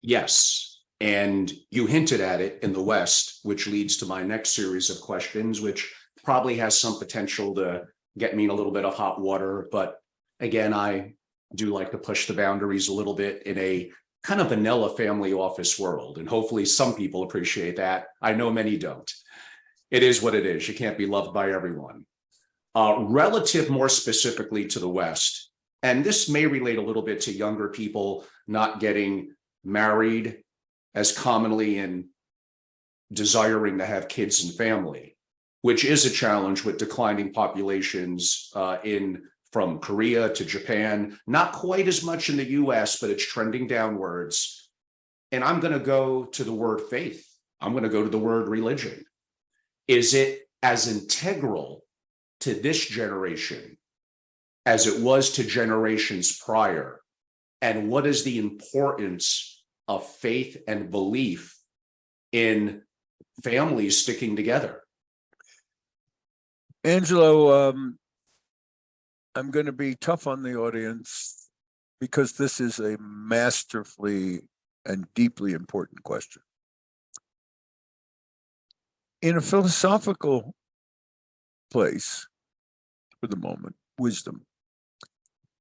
Yes. And you hinted at it in the West, which leads to my next series of questions, which probably has some potential to get me in a little bit of hot water. But again, I do like to push the boundaries a little bit in a kind of vanilla family office world. And hopefully some people appreciate that. I know many don't. It is what it is. You can't be loved by everyone. Relative more specifically to the West, and this may relate a little bit to younger people not getting married as commonly and desiring to have kids and family, which is a challenge with declining populations from Korea to Japan, not quite as much in the US, but it's trending downwards. And I'm going to go to the word faith. I'm going to go to the word religion. Is it as integral to this generation as it was to generations prior? And what is the importance of faith and belief in families sticking together? Angelo, I'm going to be tough on the audience because this is a masterfully and deeply important question. In a philosophical place, for the moment, wisdom,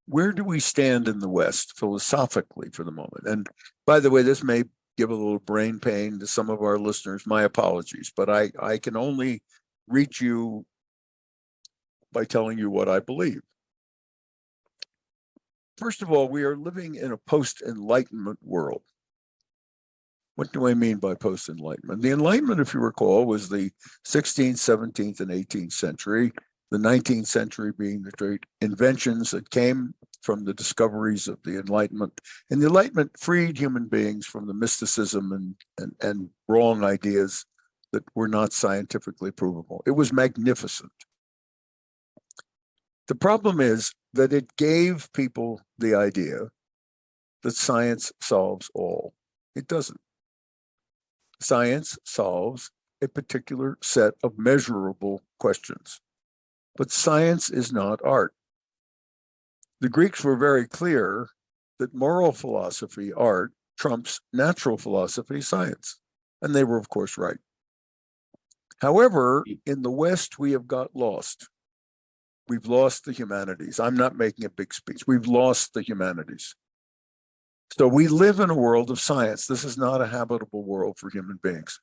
where do we stand in the West philosophically for the moment? And by the way, this may give a little brain pain to some of our listeners. My apologies, but I can only reach you by telling you what I believe. First of all, we are living in a post-Enlightenment world. What do I mean by post-Enlightenment? The Enlightenment, if you recall, was the 16th, 17th, and 18th century, the 19th century being the great inventions that came from the discoveries of the Enlightenment. And the Enlightenment freed human beings from the mysticism and wrong ideas that were not scientifically provable. It was magnificent. The problem is that it gave people the idea that science solves all. It doesn't. Science solves a particular set of measurable questions, but science is not art. The Greeks were very clear that moral philosophy, art, trumps natural philosophy, science, and they were, of course, right. However, in the West, we have got lost. We've lost the humanities. I'm not making a big speech. We've lost the humanities. So we live in a world of science. This is not a habitable world for human beings.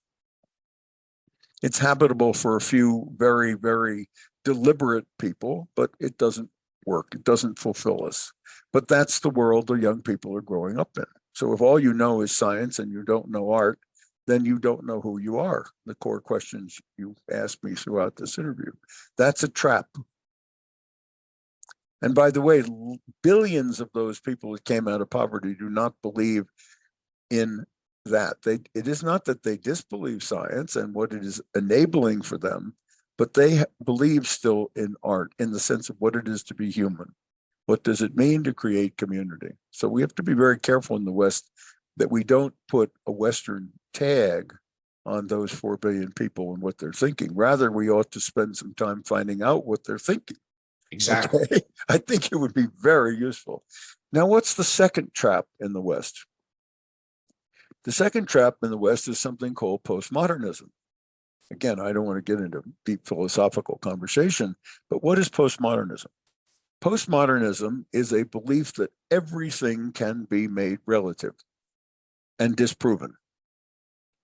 It's habitable for a few very, very deliberate people, but it doesn't work. It doesn't fulfill us. But that's the world the young people are growing up in. So if all you know is science and you don't know art, then you don't know who you are. The core questions you asked me throughout this interview. That's a trap. And by the way, billions of those people that came out of poverty do not believe in that. It is not that they disbelieve science and what it is enabling for them, but they believe still in art in the sense of what it is to be human. What does it mean to create community? So we have to be very careful in the West that we don't put a Western tag on those 4 billion people and what they're thinking. Rather, we ought to spend some time finding out what they're thinking. Exactly. Okay? I think it would be very useful. Now, what's the second trap in the West? The second trap in the West is something called postmodernism. Again, I don't want to get into deep philosophical conversation, but what is postmodernism? Postmodernism is a belief that everything can be made relative and disproven.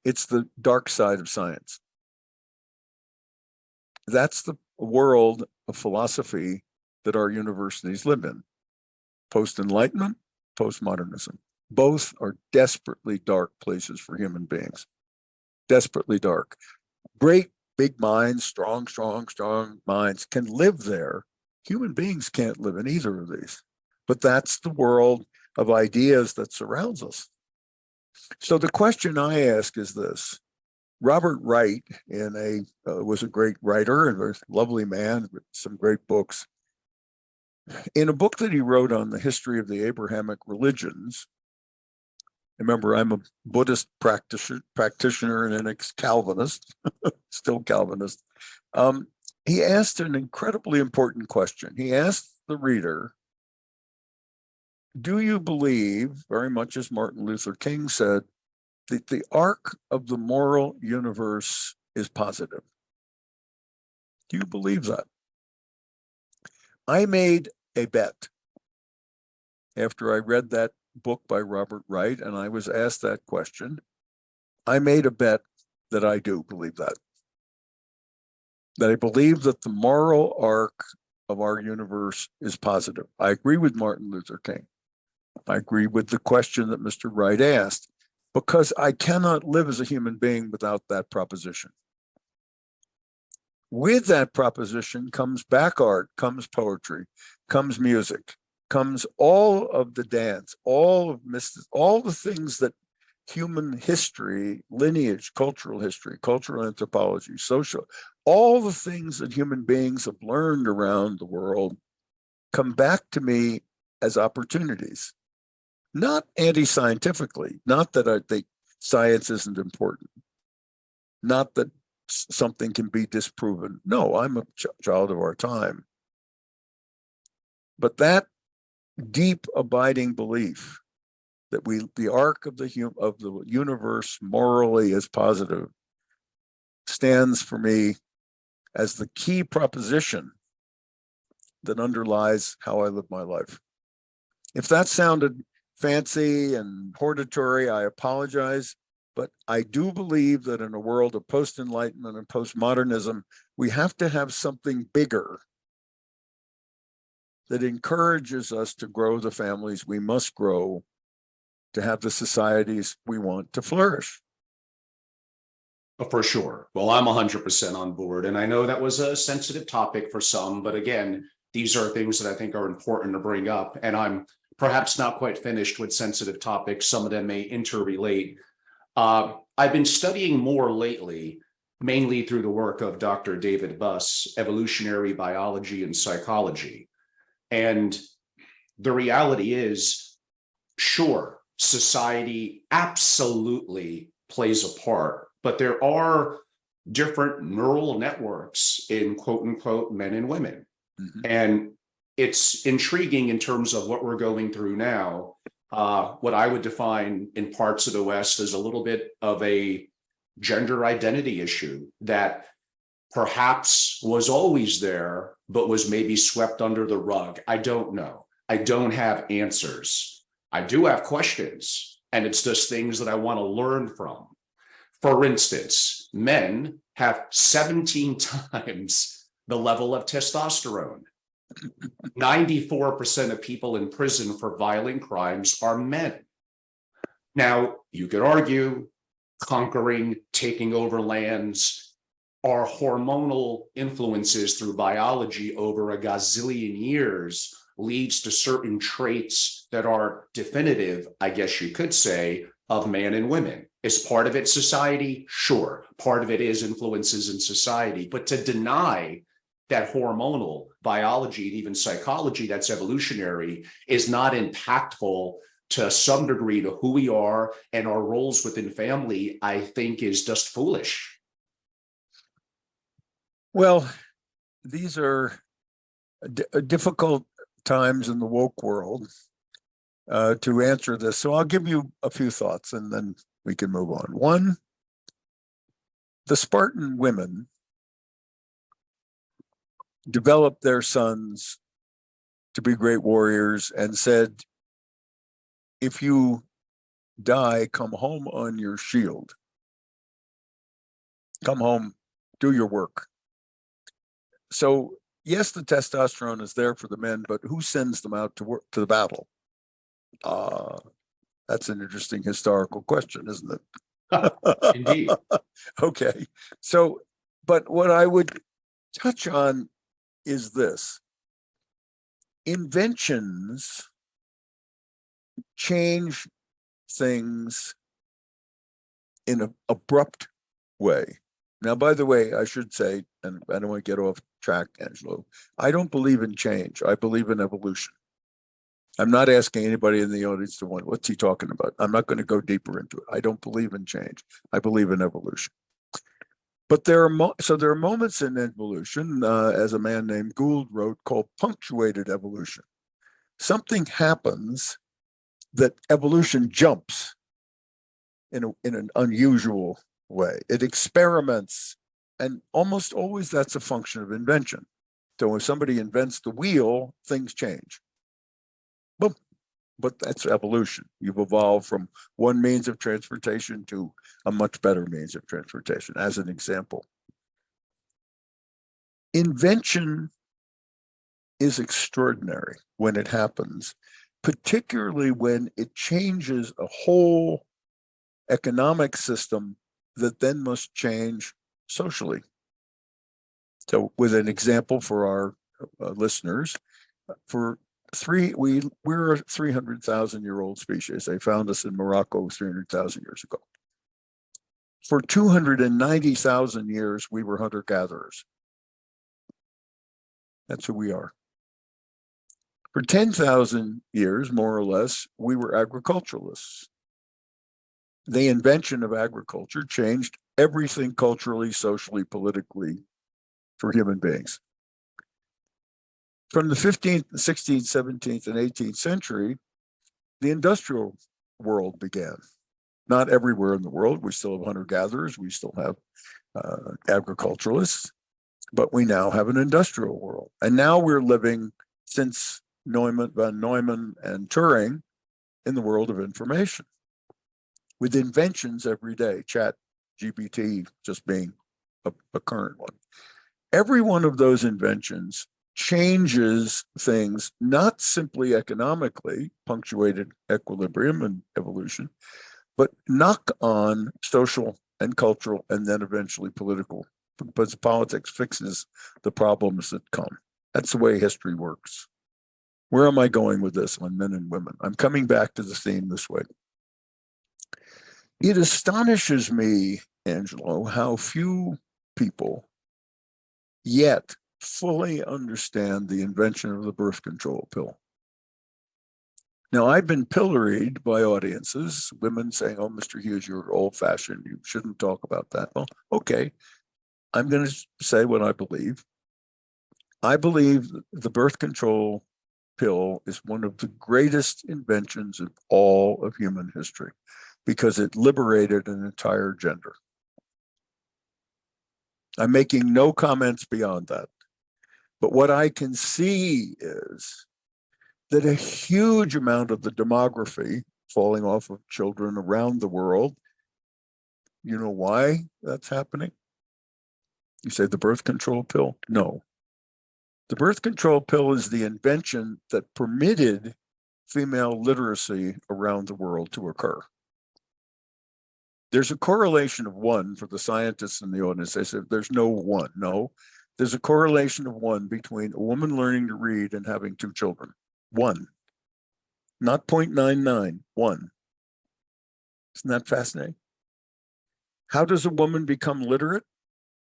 It's the dark side of science. That's the world of philosophy that our universities live in. Post-Enlightenment, postmodernism. Both are desperately dark places for human beings. Desperately dark. Great big minds, strong minds can live there. Human beings can't live in either of these. But that's the world of ideas that surrounds us. So the question I ask is this. Robert Wright was a great writer and a lovely man with some great books. In a book that he wrote on the history of the Abrahamic religions, remember, I'm a Buddhist practitioner and an ex-Calvinist, still Calvinist. He asked an incredibly important question. He asked the reader, do you believe, very much as Martin Luther King said, that the arc of the moral universe is positive? Do you believe that? I made a bet after I read that book by Robert Wright and I was asked that question. I made a bet that I do believe that. That I believe that the moral arc of our universe is positive. I agree with Martin Luther King. I agree with the question that Mr. Wright asked, because I cannot live as a human being without that proposition. With that proposition comes back art, comes poetry, comes music, comes all of the dance, all the things that human history, lineage, cultural history, cultural anthropology, social, all the things that human beings have learned around the world come back to me as opportunities. Not anti-scientifically, not that I think science isn't important, not that something can be disproven. No, I'm a child of our time. But that deep abiding belief that the arc of the universe morally is positive stands for me as the key proposition that underlies how I live my life. If that sounded fancy and hortatory, I apologize. But I do believe that in a world of post-enlightenment and postmodernism, we have to have something bigger that encourages us to grow the families we must grow to have the societies we want to flourish. For sure. Well, I'm 100% on board. And I know that was a sensitive topic for some, but again, these are things that I think are important to bring up. And I'm perhaps not quite finished with sensitive topics. Some of them may interrelate. I've been studying more lately, mainly through the work of Dr. David Buss, evolutionary biology and psychology. And the reality is, sure, society absolutely plays a part, but there are different neural networks in quote unquote men and women. Mm-hmm. And it's intriguing in terms of what we're going through now. What I would define in parts of the West as a little bit of a gender identity issue that perhaps was always there, but was maybe swept under the rug. I don't know. I don't have answers. I do have questions, and it's just things that I want to learn from. For instance, men have 17 times the level of testosterone. 94% of people in prison for violent crimes are men. Now, you could argue conquering, taking over lands are hormonal influences through biology over a gazillion years leads to certain traits that are definitive, I guess you could say, of man and women. Is part of it society? Sure. Part of it is influences in society. But to deny that hormonal biology and even psychology that's evolutionary is not impactful to some degree to who we are and our roles within family, I think is just foolish. Well, these are difficult times in the woke world to answer this. So I'll give you a few thoughts and then we can move on. One, the Spartan women developed their sons to be great warriors and said, if you die, come home on your shield. Come home, do your work. So yes, the testosterone is there for the men, but who sends them out to work, to the battle? That's an interesting historical question, isn't it? Indeed. Okay. So, but what I would touch on is this. Inventions change things in an abrupt way. Now, by the way, I should say, and I don't want to get off track, Angelo, I don't believe in change. I believe in evolution. I'm not asking anybody in the audience to wonder, what's he talking about? I'm not going to go deeper into it. I don't believe in change. I believe in evolution. But there are moments in evolution, as a man named Gould wrote, called punctuated evolution. Something happens that evolution jumps in an unusual way. It experiments, and almost always that's a function of invention. So if somebody invents the wheel, things change. Boom. But that's evolution. You've evolved from one means of transportation to a much better means of transportation, as an example. Invention is extraordinary when it happens, particularly when it changes a whole economic system that then must change socially. So with an example for our listeners, we're a 300,000-year-old species. They found us in Morocco 300,000 years ago. For 290,000 years, we were hunter-gatherers. That's who we are. For 10,000 years, more or less, we were agriculturalists. The invention of agriculture changed everything culturally, socially, politically for human beings. From the 15th, 16th, 17th, and 18th century, the industrial world began. Not everywhere in the world. We still have hunter-gatherers. We still have agriculturalists. But we now have an industrial world. And now we're living, since Von Neumann, and Turing in the world of information, with inventions every day, Chat GPT just being a current one. Every one of those inventions changes things, not simply economically, punctuated equilibrium and evolution, but knock on social and cultural and then eventually political, because politics fixes the problems that come. That's the way history works. Where am I going with this on men and women? I'm coming back to the theme this way. It astonishes me, Angelo, how few people yet fully understand the invention of the birth control pill. Now, I've been pilloried by audiences, women saying, oh, Mr. Hughes, you're old-fashioned. You shouldn't talk about that. Well, okay, I'm going to say what I believe. I believe the birth control pill is one of the greatest inventions of all of human history because it liberated an entire gender. I'm making no comments beyond that. But what I can see is that a huge amount of the demography falling off of children around the world, you know why that's happening? You say the birth control pill? No. The birth control pill is the invention that permitted female literacy around the world to occur. There's a correlation of one for the scientists in the audience. They said there's no one. No, there's a correlation of one between a woman learning to read and having 2 children. One, not 0.99, one. Isn't that fascinating? How does a woman become literate?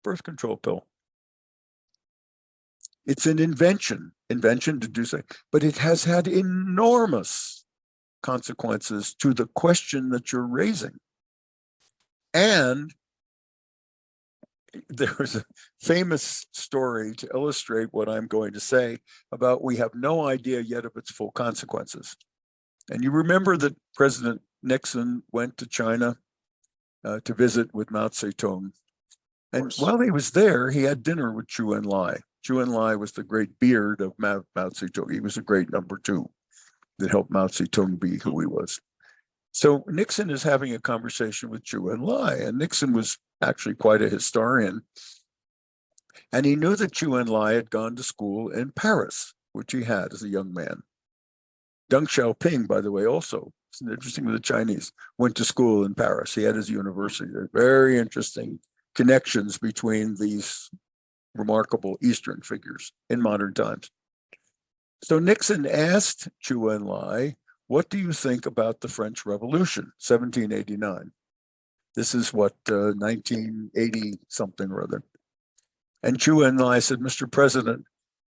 Birth control pill. It's an invention to do so, but it has had enormous consequences to the question that you're raising. And there was a famous story to illustrate what I'm going to say about we have no idea yet of its full consequences. And you remember that President Nixon went to China to visit with Mao Zedong. And while he was there, he had dinner with Zhou Enlai. Zhou Enlai was the great beard of Mao Zedong. He was a great number 2 that helped Mao Zedong be who he was. So Nixon is having a conversation with Zhou Enlai, and Nixon was actually quite a historian. And he knew that Zhou Enlai had gone to school in Paris, which he had as a young man. Deng Xiaoping, by the way, also, it's interesting with the Chinese, went to school in Paris. He had his university. Very interesting connections between these remarkable Eastern figures in modern times. So Nixon asked Zhou Enlai, what do you think about the French Revolution, 1789? This is what, 1980 something or other. And Zhou Enlai said, Mr. President,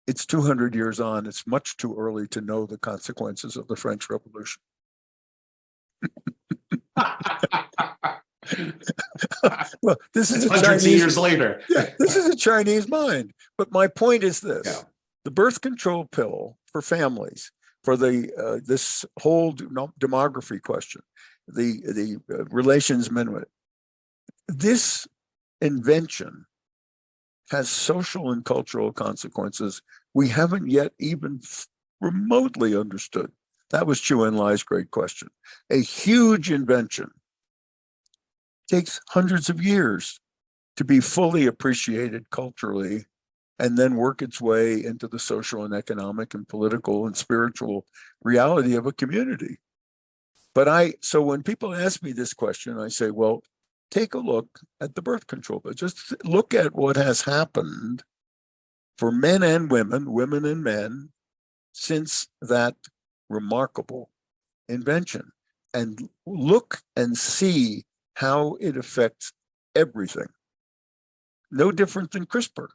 it's 200 years on. It's much too early to know the consequences of the French Revolution. Well, this is hundreds of years later. Yeah, this is a Chinese mind. But my point is this: the birth control pill for families, for the this whole demography question, the relations men. This invention has social and cultural consequences we haven't yet even remotely understood. That was Zhou Enlai's great question. A huge invention takes hundreds of years to be fully appreciated culturally and then work its way into the social and economic and political and spiritual reality of a community. But so when people ask me this question, I say, well, take a look at the birth control, but just look at what has happened for men and women, women and men, since that remarkable invention, and look and see how it affects everything. No different than CRISPR.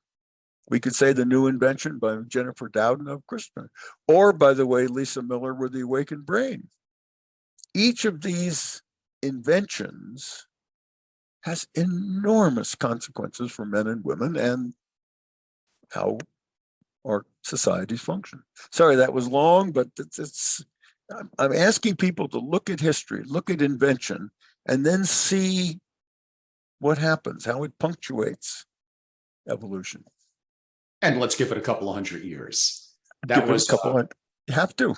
We could say the new invention by Jennifer Doudna of CRISPR, or by the way, Lisa Miller with the awakened brain. Each of these inventions has enormous consequences for men and women and how our societies function. Sorry, that was long, but I'm asking people to look at history, look at invention, and then see what happens, how it punctuates evolution. And let's give it a couple of hundred years. That Give it was a couple You have to.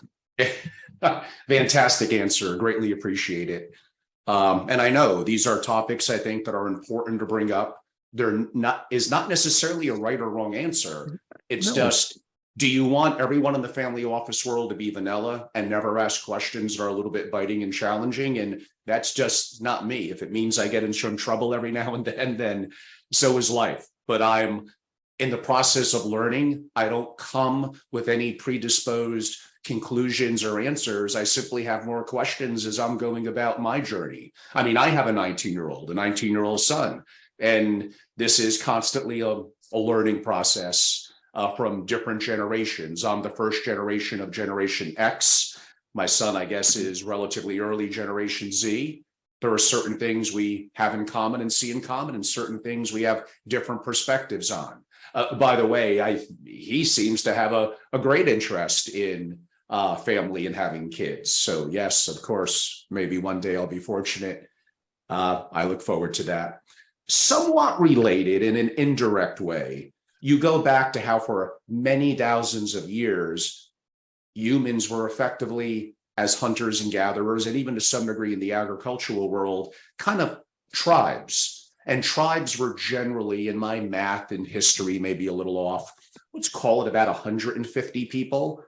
Fantastic answer. Greatly appreciate it. And I know these are topics I think that are important to bring up. There not necessarily a right or wrong answer. It's No. just, do you want everyone in the family office world to be vanilla and never ask questions that are a little bit biting and challenging? And that's just not me. If it means I get in some trouble every now and then so is life. But I'm in the process of learning. I don't come with any predisposed conclusions or answers. I simply have more questions as I'm going about my journey. I mean, I have a 19-year-old son, and this is constantly a learning process from different generations. I'm the first generation of Generation X. My son, I guess, is relatively early Generation Z. There are certain things we have in common and see in common, and certain things we have different perspectives on. By the way, he seems to have a great interest in family and having kids. So yes, of course, maybe one day I'll be fortunate. I look forward to that. Somewhat related in an indirect way, you go back to how for many thousands of years, humans were effectively, as hunters and gatherers, and even to some degree in the agricultural world, kind of tribes. And tribes were generally, in my math and history, maybe a little off, let's call it about 150 people.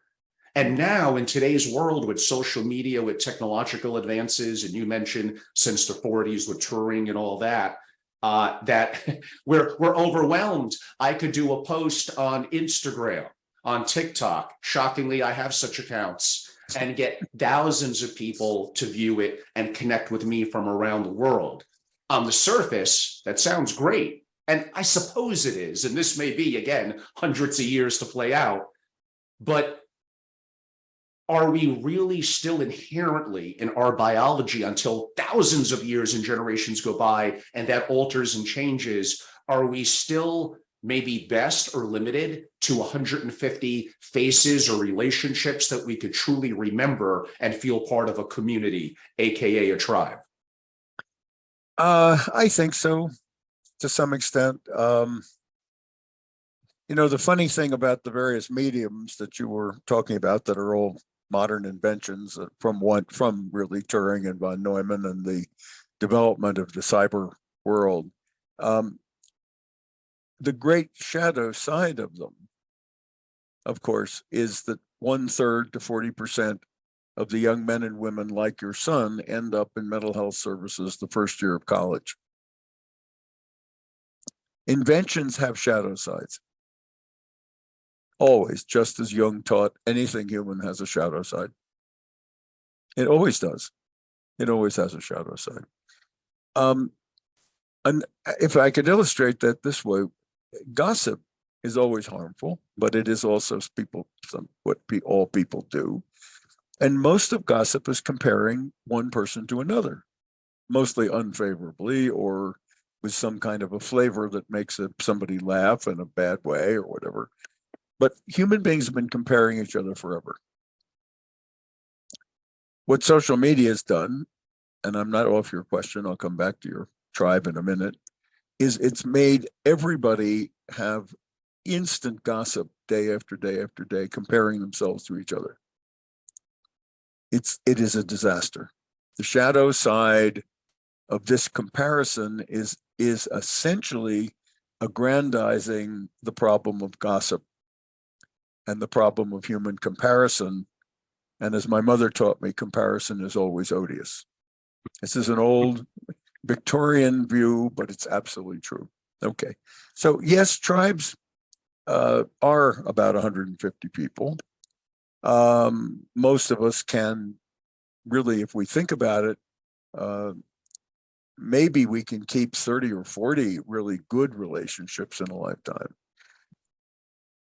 And now in today's world with social media, with technological advances, and you mentioned since the 40s with Turing and all that, that we're overwhelmed. I could do a post on Instagram, on TikTok. Shockingly, I have such accounts, and get thousands of people to view it and connect with me from around the world. On the surface, that sounds great. And I suppose it is. And this may be, again, hundreds of years to play out. But are we really still inherently in our biology until thousands of years and generations go by and that alters and changes? Are we still maybe best or limited to 150 faces or relationships that we could truly remember and feel part of a community, AKA a tribe? I think so, to some extent. The funny thing about the various mediums that you were talking about that are all modern inventions from really Turing and von Neumann and the development of the cyber world. The great shadow side of them, of course, is that 1/3 to 40% of the young men and women like your son end up in mental health services the first year of college. Inventions have shadow sides. Always, just as Jung taught, anything human has a shadow side. It always does. It always has a shadow side. And if I could illustrate that this way, gossip is always harmful, but it is also what all people do. And most of gossip is comparing one person to another, mostly unfavorably or with some kind of a flavor that makes somebody laugh in a bad way or whatever. But human beings have been comparing each other forever. What social media has done, and I'm not off your question, I'll come back to your tribe in a minute, is it's made everybody have instant gossip day after day after day, comparing themselves to each other. It is a disaster. The shadow side of this comparison is essentially aggrandizing the problem of gossip and the problem of human comparison. And as my mother taught me, comparison is always odious. This is an old Victorian view, but it's absolutely true. Okay. So yes, tribes are about 150 people. Most of us can really, if we think about it, maybe we can keep 30 or 40 really good relationships in a lifetime.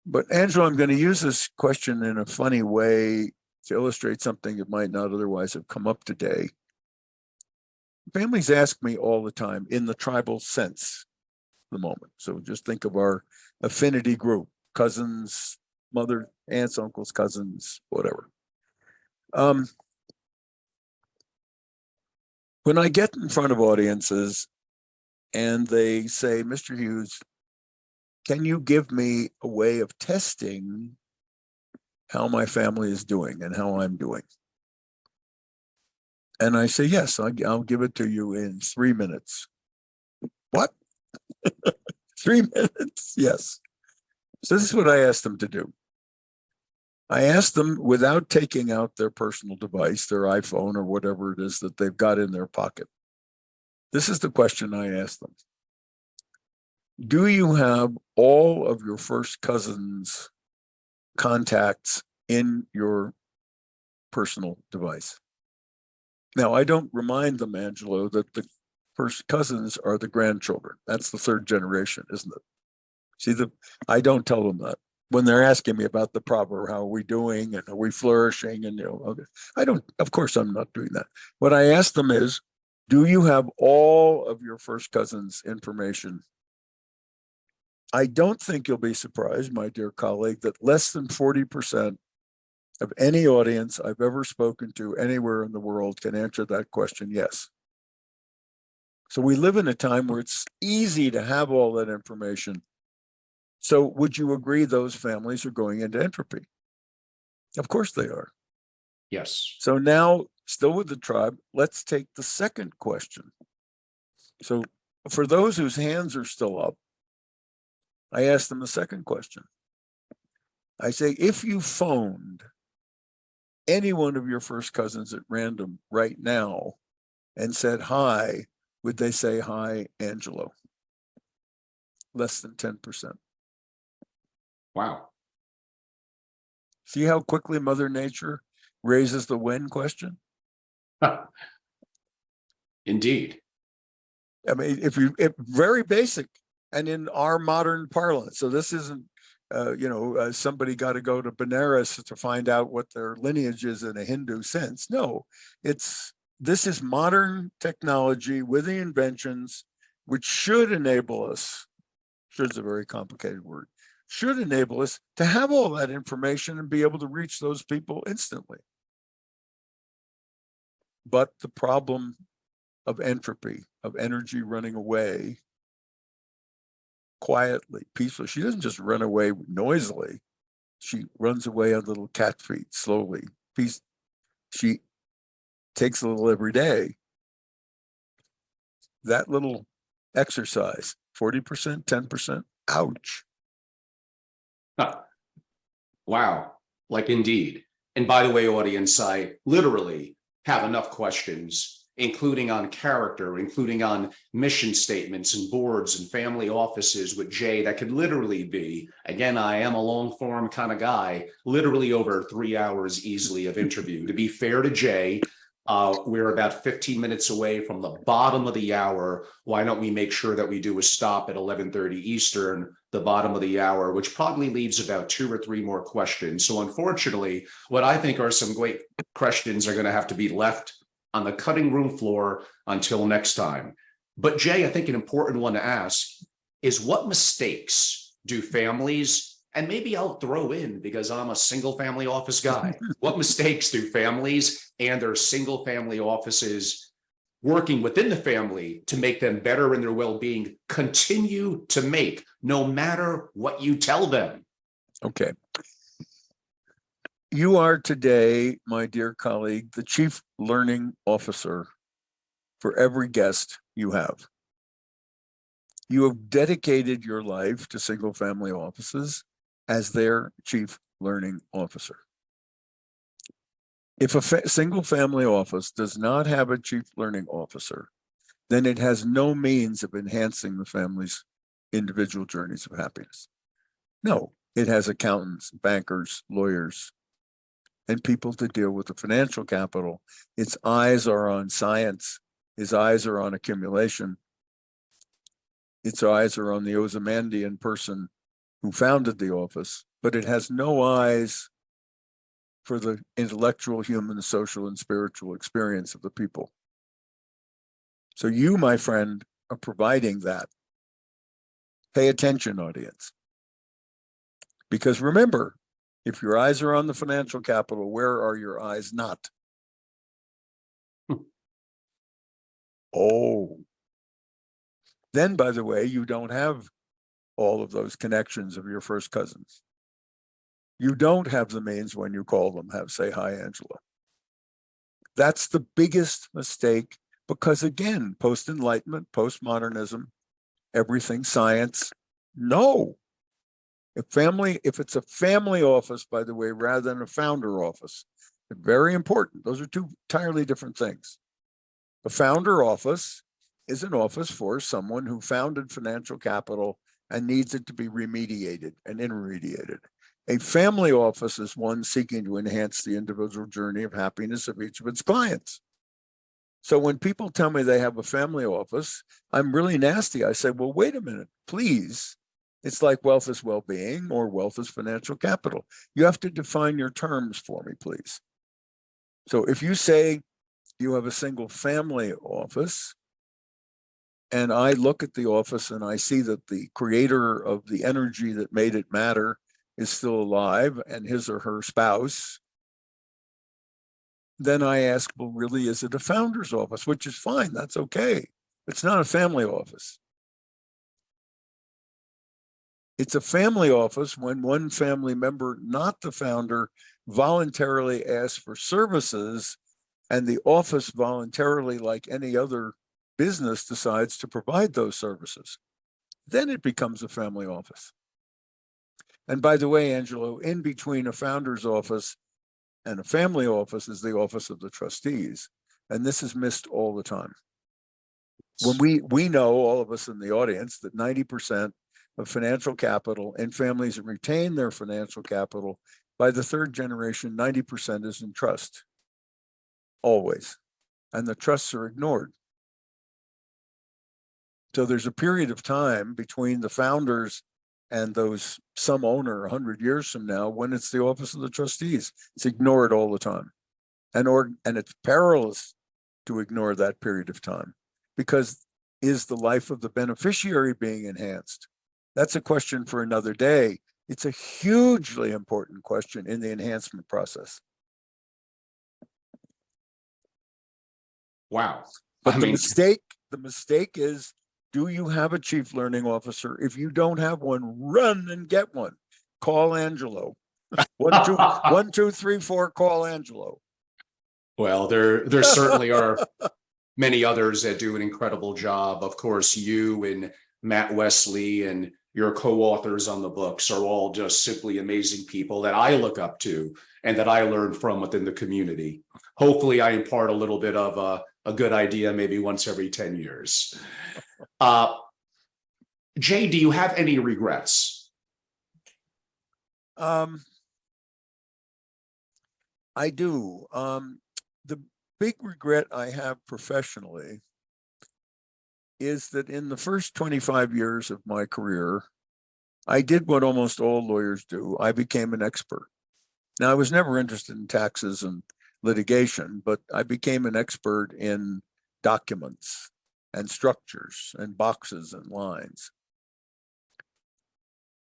But Angela, I'm going to use this question in a funny way to illustrate something that might not otherwise have come up today. Families ask me all the time in the tribal sense, the moment. So just think of our affinity group, cousins, mother, aunts, uncles, cousins, whatever. When I get in front of audiences and they say, Mr. Hughes, can you give me a way of testing how my family is doing and how I'm doing? And I say, yes, I'll give it to you in 3 minutes. What? 3 minutes? Yes. So this is what I asked them to do. I asked them, without taking out their personal device, their iPhone or whatever it is that they've got in their pocket. This is the question I asked them. Do you have all of your first cousin's contacts in your personal device? Now, I don't remind them, Angelo, that the first cousins are the grandchildren. That's the third generation, isn't it? See, I don't tell them that. When they're asking me about the proverb, how are we doing and are we flourishing? And, okay, I don't, of course, I'm not doing that. What I ask them is, do you have all of your first cousin's information? I don't think you'll be surprised, my dear colleague, that less than 40% of any audience I've ever spoken to anywhere in the world can answer that question, yes. So we live in a time where it's easy to have all that information. So would you agree those families are going into entropy? Of course they are. Yes. So now, still with the tribe, let's take the second question. So for those whose hands are still up, I asked them the second question. I say, if you phoned any one of your first cousins at random right now and said hi, would they say, hi, Angelo? Less than 10%. Wow. See how quickly Mother Nature raises the when question? Indeed. I mean, very basic and in our modern parlance. So this isn't, somebody got to go to Benares to find out what their lineage is in a Hindu sense. No, this is modern technology with the inventions, which should enable us, should is a very complicated word, should enable us to have all that information and be able to reach those people instantly. But the problem of entropy, of energy running away quietly, peacefully. She doesn't just run away noisily. She runs away on little cat feet, slowly. She takes a little every day. That little exercise, 40%, 10%, ouch. Wow. Like indeed. And by the way, audience, I literally have enough questions, including on character, including on mission statements and boards and family offices with Jay, that could literally be, again, I am a long form kind of guy, literally over 3 hours easily of interview. To be fair to Jay, we're about 15 minutes away from the bottom of the hour. Why don't we make sure that we do a stop at 11:30 Eastern, the bottom of the hour, which probably leaves about 2 or 3 more questions. So unfortunately, what I think are some great questions are going to have to be left on the cutting room floor until next time. But Jay, I think an important one to ask is, what mistakes do families, and maybe I'll throw in, because I'm a single family office guy, what mistakes do families and their single family offices working within the family to make them better in their well-being continue to make, no matter what you tell them? Okay. You are today, my dear colleague, the chief learning officer for every guest you have. You have dedicated your life to single family offices as their chief learning officer. If a single family office does not have a chief learning officer, then it has no means of enhancing the family's individual journeys of happiness. No, it has accountants, bankers, lawyers, and people to deal with the financial capital. Its eyes are on science. Its eyes are on accumulation. Its eyes are on the Ozymandian person who founded the office, but it has no eyes for the intellectual, human, social, and spiritual experience of the people. So you, my friend, are providing that. Pay attention, audience. Because remember, if your eyes are on the financial capital, where are your eyes not? Oh. Then, by the way, you don't have all of those connections of your first cousins. You don't have the means when you call them, say, hi, Angela. That's the biggest mistake because, again, post-enlightenment, postmodernism, everything science, no. If it's a family office, by the way, rather than a founder office, very important. Those are two entirely different things. The founder office is an office for someone who founded financial capital and needs it to be remediated and intermediated. A family office is one seeking to enhance the individual journey of happiness of each of its clients. So when people tell me they have a family office, I'm really nasty. I say, well, wait a minute, please. It's like wealth is well-being or wealth is financial capital. You have to define your terms for me, please. So if you say you have a single family office, and I look at the office and I see that the creator of the energy that made it matter is still alive and his or her spouse, then I ask, well, really, is it a founder's office? Which is fine, that's okay. It's not a family office. It's a family office when one family member, not the founder, voluntarily asks for services and the office voluntarily, like any other business, decides to provide those services. Then it becomes a family office. And by the way, Angelo, in between a founder's office and a family office is the office of the trustees. And this is missed all the time. When we know, all of us in the audience, that 90% of financial capital in families that retain their financial capital, by the third generation, 90% is in trust. Always. And the trusts are ignored. So there's a period of time between the founders and some owner 100 years from now when it's the office of the trustees. It's ignored all the time. And it's perilous to ignore that period of time, because is the life of the beneficiary being enhanced? That's a question for another day. It's a hugely important question in the enhancement process. Wow. But the mistake is, do you have a chief learning officer? If you don't have one, run and get one. Call Angelo. 1, 2, 3, 4, call Angelo. Well, there certainly are many others that do an incredible job. Of course, you and Matt Wesley and your co-authors on the books are all just simply amazing people that I look up to and that I learn from within the community. Hopefully, I impart a little bit of a good idea maybe once every 10 years. Jay, do you have any regrets? I do. The big regret I have professionally is that in the first 25 years of my career, I did what almost all lawyers do. I became an expert. Now, I was never interested in taxes and litigation, but I became an expert in documents and structures and boxes and lines.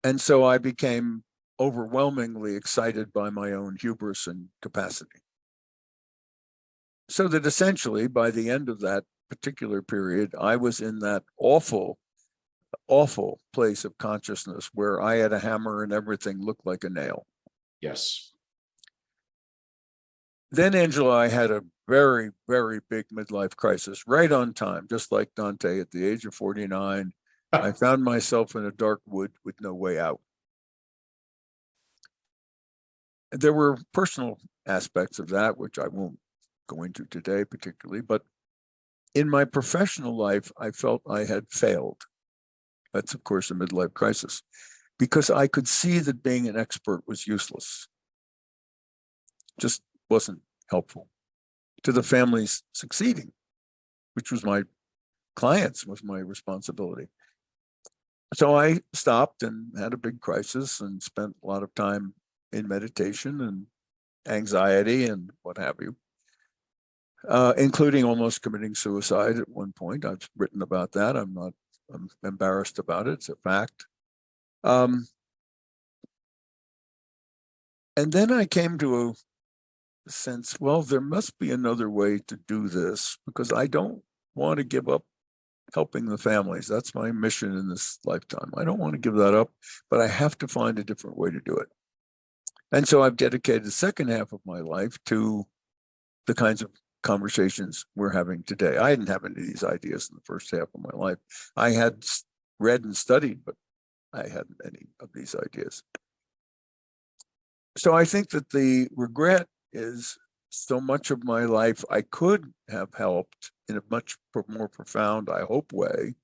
And so I became overwhelmingly excited by my own hubris and capacity. So that essentially, by the end of that particular period, I was in that awful, awful place of consciousness where I had a hammer and everything looked like a nail. Yes. Then, Angela, I had a very, very big midlife crisis right on time, just like Dante at the age of 49. I found myself in a dark wood with no way out. There were personal aspects of that, which I won't go into today particularly, but in my professional life, I felt I had failed. That's, of course, a midlife crisis, because I could see that being an expert was useless. Just wasn't helpful to the family's succeeding, which was my clients, was my responsibility. So I stopped and had a big crisis and spent a lot of time in meditation and anxiety and what have you, including almost committing suicide at one point. I've written about that. I'm embarrassed about it. It's a fact. And then I came to a sense, well, there must be another way to do this, because I don't want to give up helping the families. That's my mission in this lifetime. I don't want to give that up, but I have to find a different way to do it. And so I've dedicated the second half of my life to the kinds of conversations we're having today. I didn't have any of these ideas in the first half of my life. I had read and studied, but I hadn't any of these ideas. So I think that the regret is so much of my life I could have helped in a much more profound, I hope, way.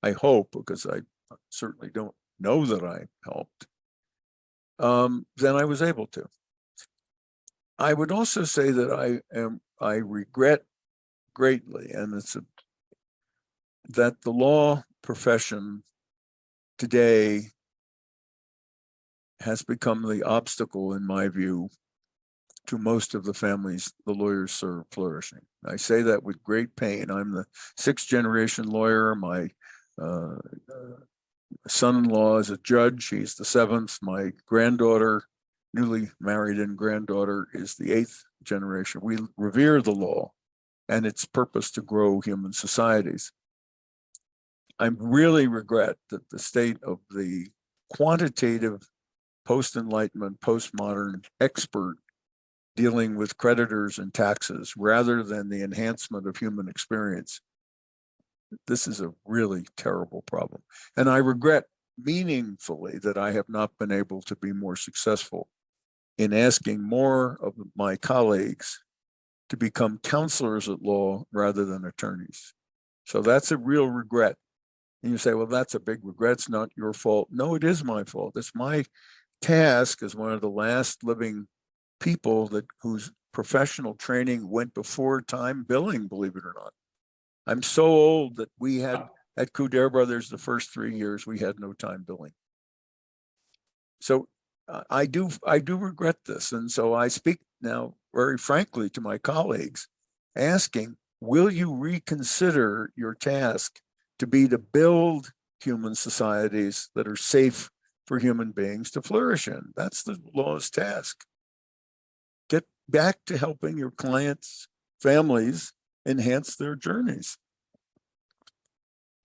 I hope, because I certainly don't know that I helped, than I was able to. I would also say that I regret greatly, and that the law profession today has become the obstacle, in my view, to most of the families the lawyers serve flourishing. I say that with great pain. I'm the sixth generation lawyer. My son-in-law is a judge. He's the seventh. My granddaughter, newly married and granddaughter, is the eighth generation. We revere the law and its purpose to grow human societies. I really regret that the state of the quantitative post-enlightenment, postmodern expert dealing with creditors and taxes rather than the enhancement of human experience. This is a really terrible problem. And I regret meaningfully that I have not been able to be more successful in asking more of my colleagues to become counselors at law rather than attorneys. So that's a real regret. And you say, well, that's a big regret. It's not your fault. No, it is my fault. It's my task as one of the last living people whose professional training went before time billing, believe it or not. I'm so old that we had at Jr Brothers the first 3 years we had no time billing. So I do regret this, and so I speak now very frankly to my colleagues, asking, will you reconsider your task to be to build human societies that are safe for human beings to flourish in? That's the law's task. Get back to helping your clients' families enhance their journeys.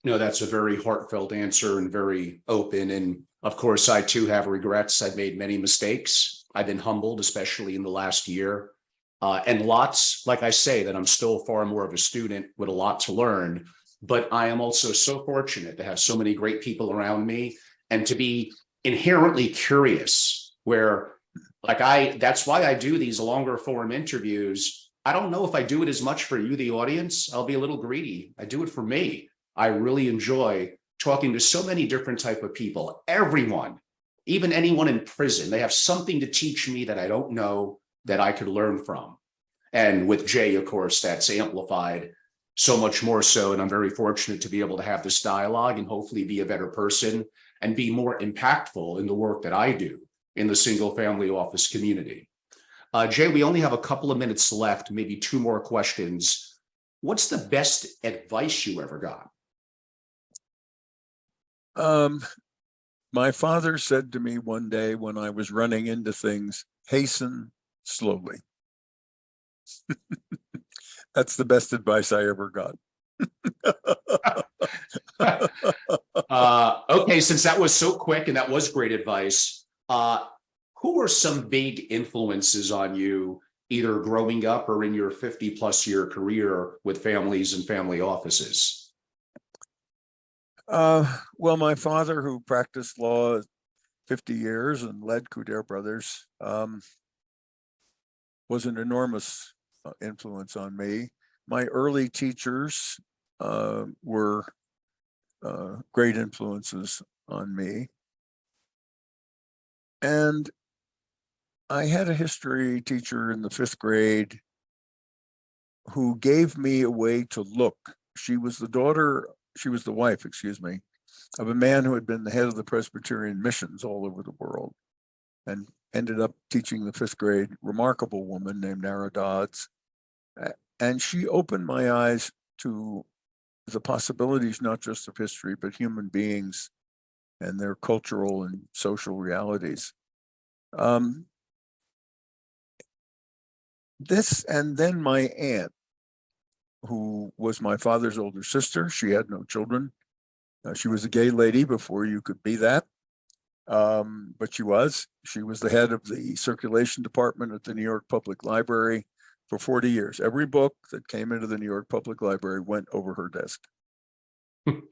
No, that's a very heartfelt answer and very open. And of course, I too have regrets. I've made many mistakes. I've been humbled, especially in the last year. And lots, like I say, that I'm still far more of a student with a lot to learn. But I am also so fortunate to have so many great people around me and to be inherently curious, where that's why I do these longer form interviews. I don't know if I do it as much for you, the audience. I'll be a little greedy. I do it for me. I really enjoy talking to so many different type of people. Everyone, even anyone in prison, they have something to teach me that I don't know that I could learn from. And with Jay, of course, that's amplified so much more so. And I'm very fortunate to be able to have this dialogue and hopefully be a better person and be more impactful in the work that I do in the single family office community. Jay, we only have a couple of minutes left, maybe two more questions. What's the best advice you ever got? My father said to me one day when I was running into things, hasten slowly. That's the best advice I ever got. Okay, since that was so quick and that was great advice, who are some big influences on you, either growing up or in your 50+ year career with families and family offices? Well, my father, who practiced law 50 years and led Jr Brothers, was an enormous influence on me. My early teachers were great influences on me. And I had a history teacher in the 5th grade who gave me a way to look. She was the wife, excuse me, of a man who had been the head of the Presbyterian missions all over the world and ended up teaching the 5th grade, remarkable woman named Nara Dodds. And she opened my eyes to the possibilities, not just of history, but human beings and their cultural and social realities. This, and then my aunt, who was my father's older sister. She had no children. She was a gay lady before you could be that. But she was the head of the circulation department at the New York Public Library for 40 years. Every book that came into the New York Public Library went over her desk.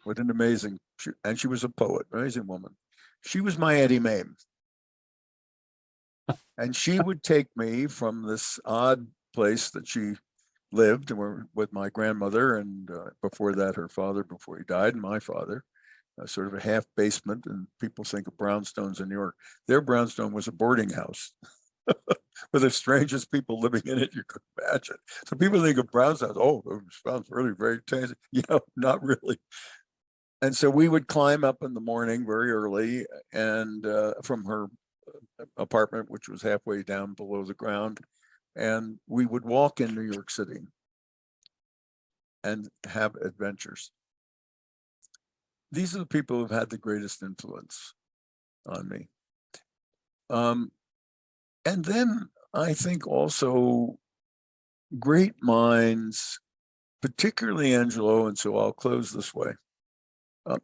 What an amazing, and she was a poet, amazing woman. She was my Eddie Mame. And she would take me from this odd place that she lived with my grandmother, and before that, her father, before he died, and my father, sort of a half basement. And people think of brownstones in New York. Their brownstone was a boarding house with the strangest people living in it you could imagine. So people think of brownstones, oh, it sounds really very tasty. Not really. And so we would climb up in the morning very early, and from her apartment, which was halfway down below the ground, and we would walk in New York City and have adventures. These are the people who've had the greatest influence on me. And then I think also great minds, particularly Angelo, and so I'll close this way.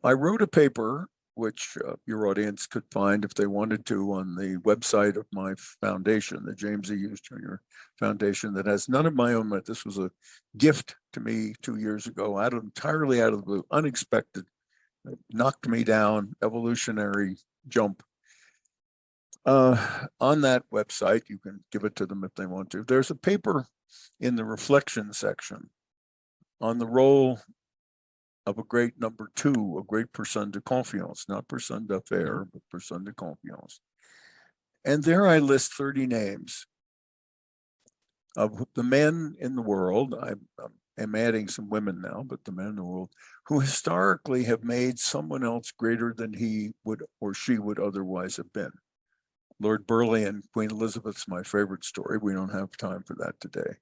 I wrote a paper, which your audience could find if they wanted to on the website of my foundation, the James E. Hughes Jr. Foundation, that has none of my own money. This was a gift to me 2 years ago, entirely out of the blue, unexpected, knocked me down, evolutionary jump. On that website, you can give it to them if they want to. There's a paper in the reflection section on the role of a great number two, a great person de confiance, not person d'affaires, but person de confiance. And there I list 30 names of the men in the world. I'm adding some women now, but the men in the world who historically have made someone else greater than he would or she would otherwise have been. Lord Burleigh and Queen Elizabeth's my favorite story. We don't have time for that today.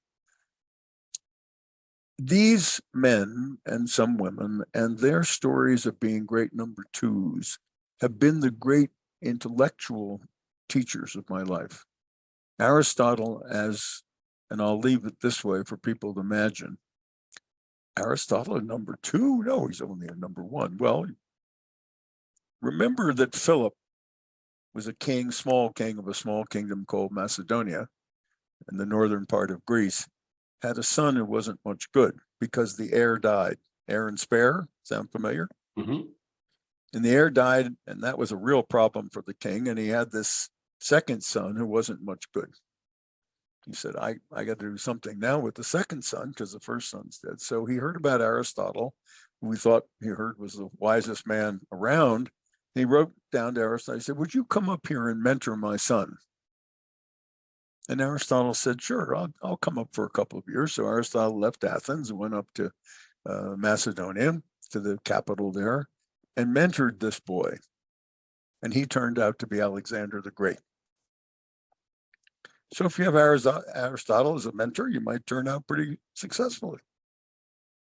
These men and some women and their stories of being great number twos have been the great intellectual teachers of my life. Aristotle and I'll leave it this way for people to imagine, Aristotle a number two? No, he's only a number one. Well, remember that Philip was a king, small king of a small kingdom called Macedonia in the northern part of Greece, had a son who wasn't much good because the heir died. Heir and spare, sound familiar? Mm-hmm. And the heir died, and that was a real problem for the king. And he had this second son who wasn't much good. He said, I got to do something now with the second son because the first son's dead. So he heard about Aristotle, who we thought he heard was the wisest man around. He wrote down to Aristotle, he said, would you come up here and mentor my son? And Aristotle said, sure, I'll come up for a couple of years. So Aristotle left Athens and went up to Macedonia, to the capital there, and mentored this boy. And he turned out to be Alexander the Great. So if you have Aristotle as a mentor, you might turn out pretty successfully.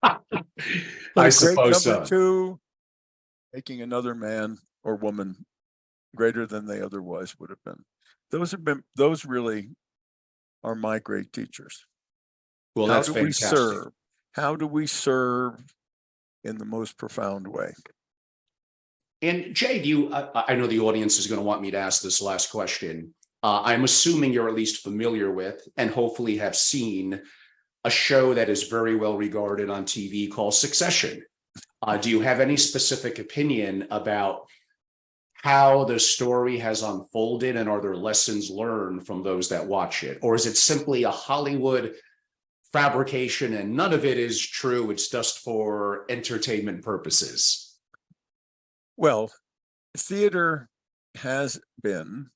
I suppose number so. two, making another man or woman greater than they otherwise would have been. Those really are my great teachers. Well, How that's do fantastic. we serve? How do we serve in the most profound way? And Jay, I know the audience is going to want me to ask this last question. I'm assuming you're at least familiar with and hopefully have seen a show that is very well regarded on TV called Succession. Do you have any specific opinion about how the story has unfolded, and are there lessons learned from those that watch it? Or is it simply a Hollywood fabrication and none of it is true? It's just for entertainment purposes. Well, theater has been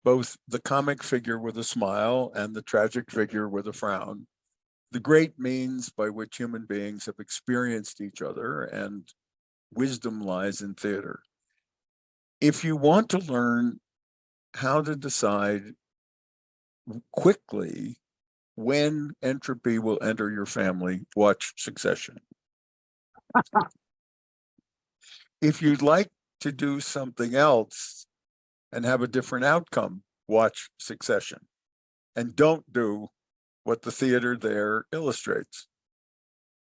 both the comic figure with a smile and the tragic figure with a frown, the great means by which human beings have experienced each other, and wisdom lies in theater. If you want to learn how to decide quickly when entropy will enter your family, watch Succession. If you'd like to do something else and have a different outcome, watch Succession. And don't do what the theater there illustrates.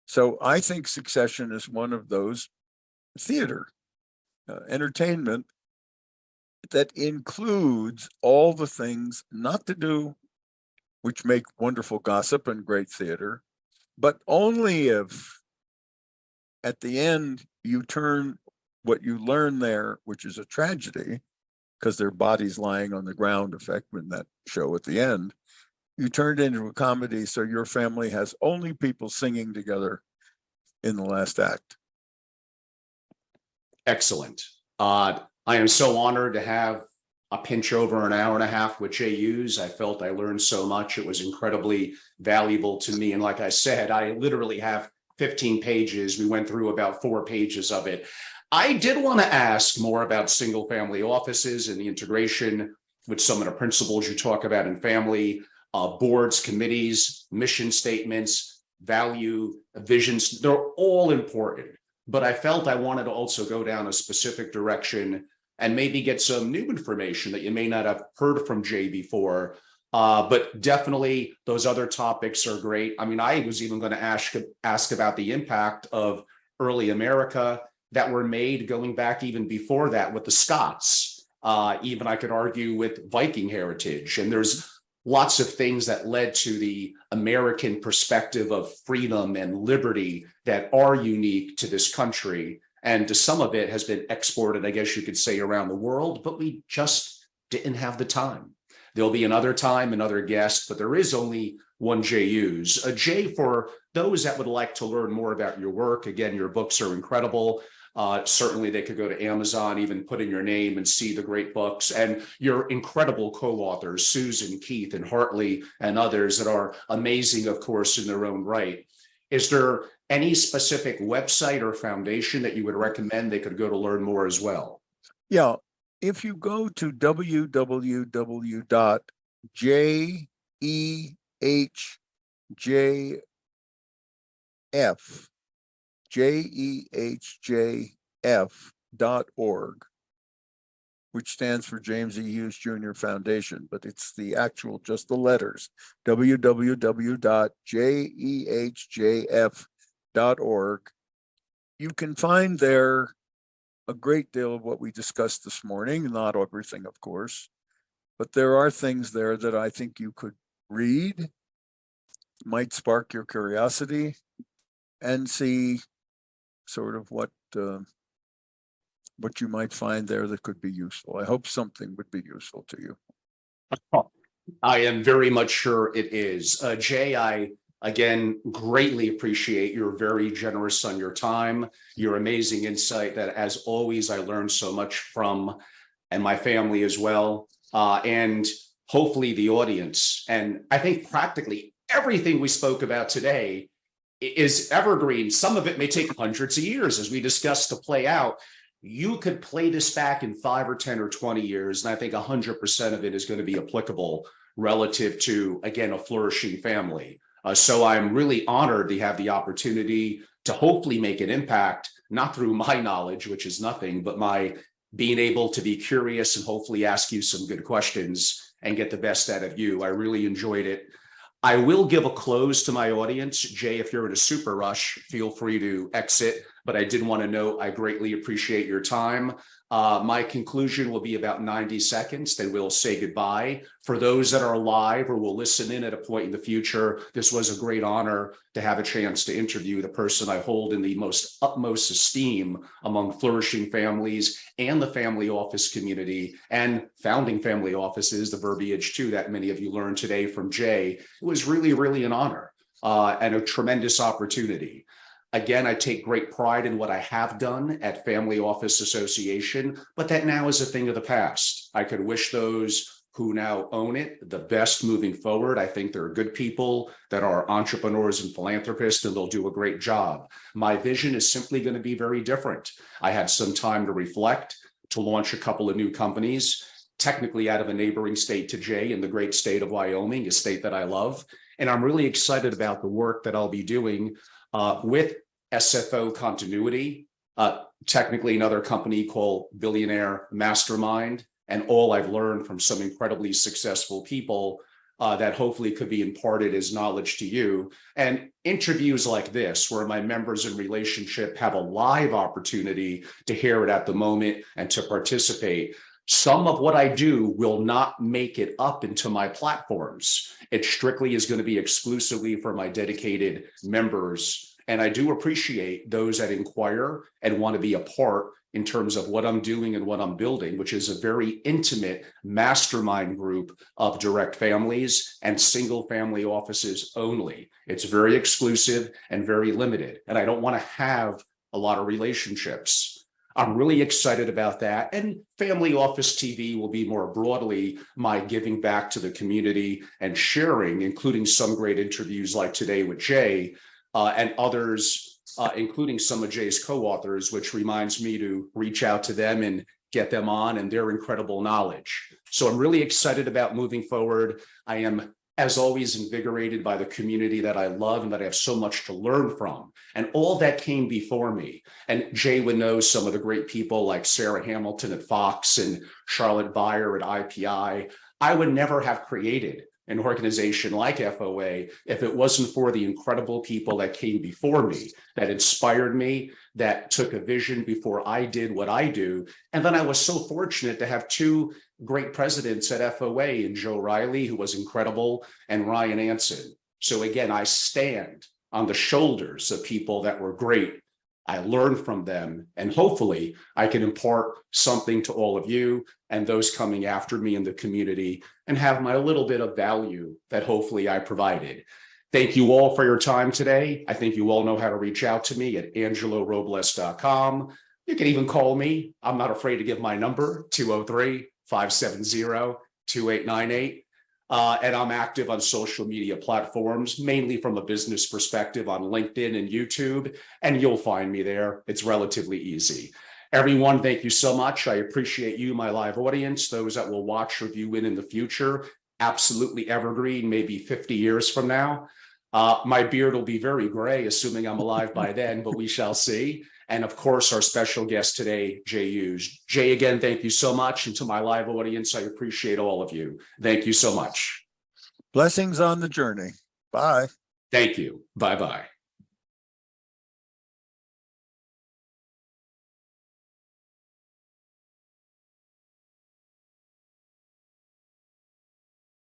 So I think Succession is one of those theater entertainment that includes all the things not to do, which make wonderful gossip and great theater, but only if at the end you turn what you learn there, which is a tragedy, because their bodies lying on the ground effect in that show at the end, you turned into a comedy so your family has only people singing together in the last act. Excellent. I am so honored to have a pinch over an hour and a half with Jay Hughes. I felt I learned so much. It was incredibly valuable to me. And like I said, I literally have 15 pages. We went through about 4 pages of it. I did want to ask more about single family offices and the integration with some of the principles you talk about in family, boards, committees, mission statements, value, visions. They're all important. But I felt I wanted to also go down a specific direction and maybe get some new information that you may not have heard from Jay before. But definitely those other topics are great. I mean, I was even going to ask about the impact of early America that were made going back even before that with the Scots. Even I could argue with Viking heritage. And there's lots of things that led to the American perspective of freedom and liberty that are unique to this country. And to some of it has been exported, I guess you could say, around the world, but we just didn't have the time. There'll be another time, another guest, but there is only one Jay Hughes. Jay, for those that would like to learn more about your work, again, your books are incredible. Certainly they could go to Amazon, even put in your name and see the great books and your incredible co-authors, Susan, Keith, and Hartley, and others that are amazing, of course, in their own right. Is there any specific website or foundation that you would recommend they could go to learn more as well? Yeah, if you go to www.jehjf.org, which stands for James E. Hughes Jr. Foundation, but it's the actual, just the letters, www.jehjf.org. You can find there a great deal of what we discussed this morning, not everything, of course, but there are things there that I think you could read, might spark your curiosity, and see sort of what you might find there that could be useful. I hope something would be useful to you. I am very much sure it is. Jay, I again greatly appreciate you're very generous on your time, your amazing insight that, as always, I learned so much from, and my family as well, and hopefully the audience. And I think practically everything we spoke about today is evergreen. Some of it may take hundreds of years, as we discussed, to play out. You could play this back in 5 or 10 or 20 years, and I think 100% of it is going to be applicable relative to, again, a flourishing family. So I'm really honored to have the opportunity to hopefully make an impact, not through my knowledge, which is nothing, but my being able to be curious and hopefully ask you some good questions and get the best out of you. I really enjoyed it. I will give a close to my audience. Jay, if you're in a super rush, feel free to exit. But I did want to note I greatly appreciate your time. My conclusion will be about 90 seconds. Then we'll say goodbye. For those that are live or will listen in at a point in the future, this was a great honor to have a chance to interview the person I hold in the most utmost esteem among flourishing families and the family office community and founding family offices, the verbiage too that many of you learned today from Jay. It was really, really an honor and a tremendous opportunity. Again, I take great pride in what I have done at Family Office Association, but that now is a thing of the past. I could wish those who now own it the best moving forward. I think they're good people that are entrepreneurs and philanthropists, and they'll do a great job. My vision is simply going to be very different. I had some time to reflect, to launch a couple of new companies, technically out of a neighboring state to Jay, in the great state of Wyoming, a state that I love. And I'm really excited about the work that I'll be doing with SFO Continuity, technically another company called Billionaire Mastermind, and all I've learned from some incredibly successful people that hopefully could be imparted as knowledge to you. And interviews like this, where my members in relationship have a live opportunity to hear it at the moment and to participate. Some of what I do will not make it up into my platforms. It strictly is going to be exclusively for my dedicated members. And I do appreciate those that inquire and want to be a part in terms of what I'm doing and what I'm building, which is a very intimate mastermind group of direct families and single family offices only. It's very exclusive and very limited. And I don't want to have a lot of relationships. I'm really excited about that. And Family Office TV will be more broadly my giving back to the community and sharing, including some great interviews like today with Jay and others, including some of Jay's co-authors, which reminds me to reach out to them and get them on and their incredible knowledge. So I'm really excited about moving forward. I am, as always, invigorated by the community that I love and that I have so much to learn from. And all that came before me. And Jay would know some of the great people like Sarah Hamilton at Fox and Charlotte Beyer at IPI. I would never have created an organization like FOA if it wasn't for the incredible people that came before me, that inspired me, that took a vision before I did what I do. And then I was so fortunate to have two great presidents at FOA, and Joe Riley, who was incredible, and Ryan Anson. So again, I stand on the shoulders of people that were great. I learned from them, and hopefully I can impart something to all of you and those coming after me in the community and have my little bit of value that hopefully I provided. Thank you all for your time today. I think you all know how to reach out to me at angelorobles.com. You can even call me. I'm not afraid to give my number, 203-570-2898. And I'm active on social media platforms, mainly from a business perspective on LinkedIn and YouTube, and you'll find me there. It's relatively easy. Everyone, thank you so much. I appreciate you, my live audience, those that will watch or view in the future. Absolutely evergreen, maybe 50 years from now. My beard will be very gray, assuming I'm alive by then, but we shall see. And of course, our special guest today, Jay Hughes. Jay, again, thank you so much. And to my live audience, I appreciate all of you. Thank you so much. Blessings on the journey. Bye. Thank you. Bye-bye.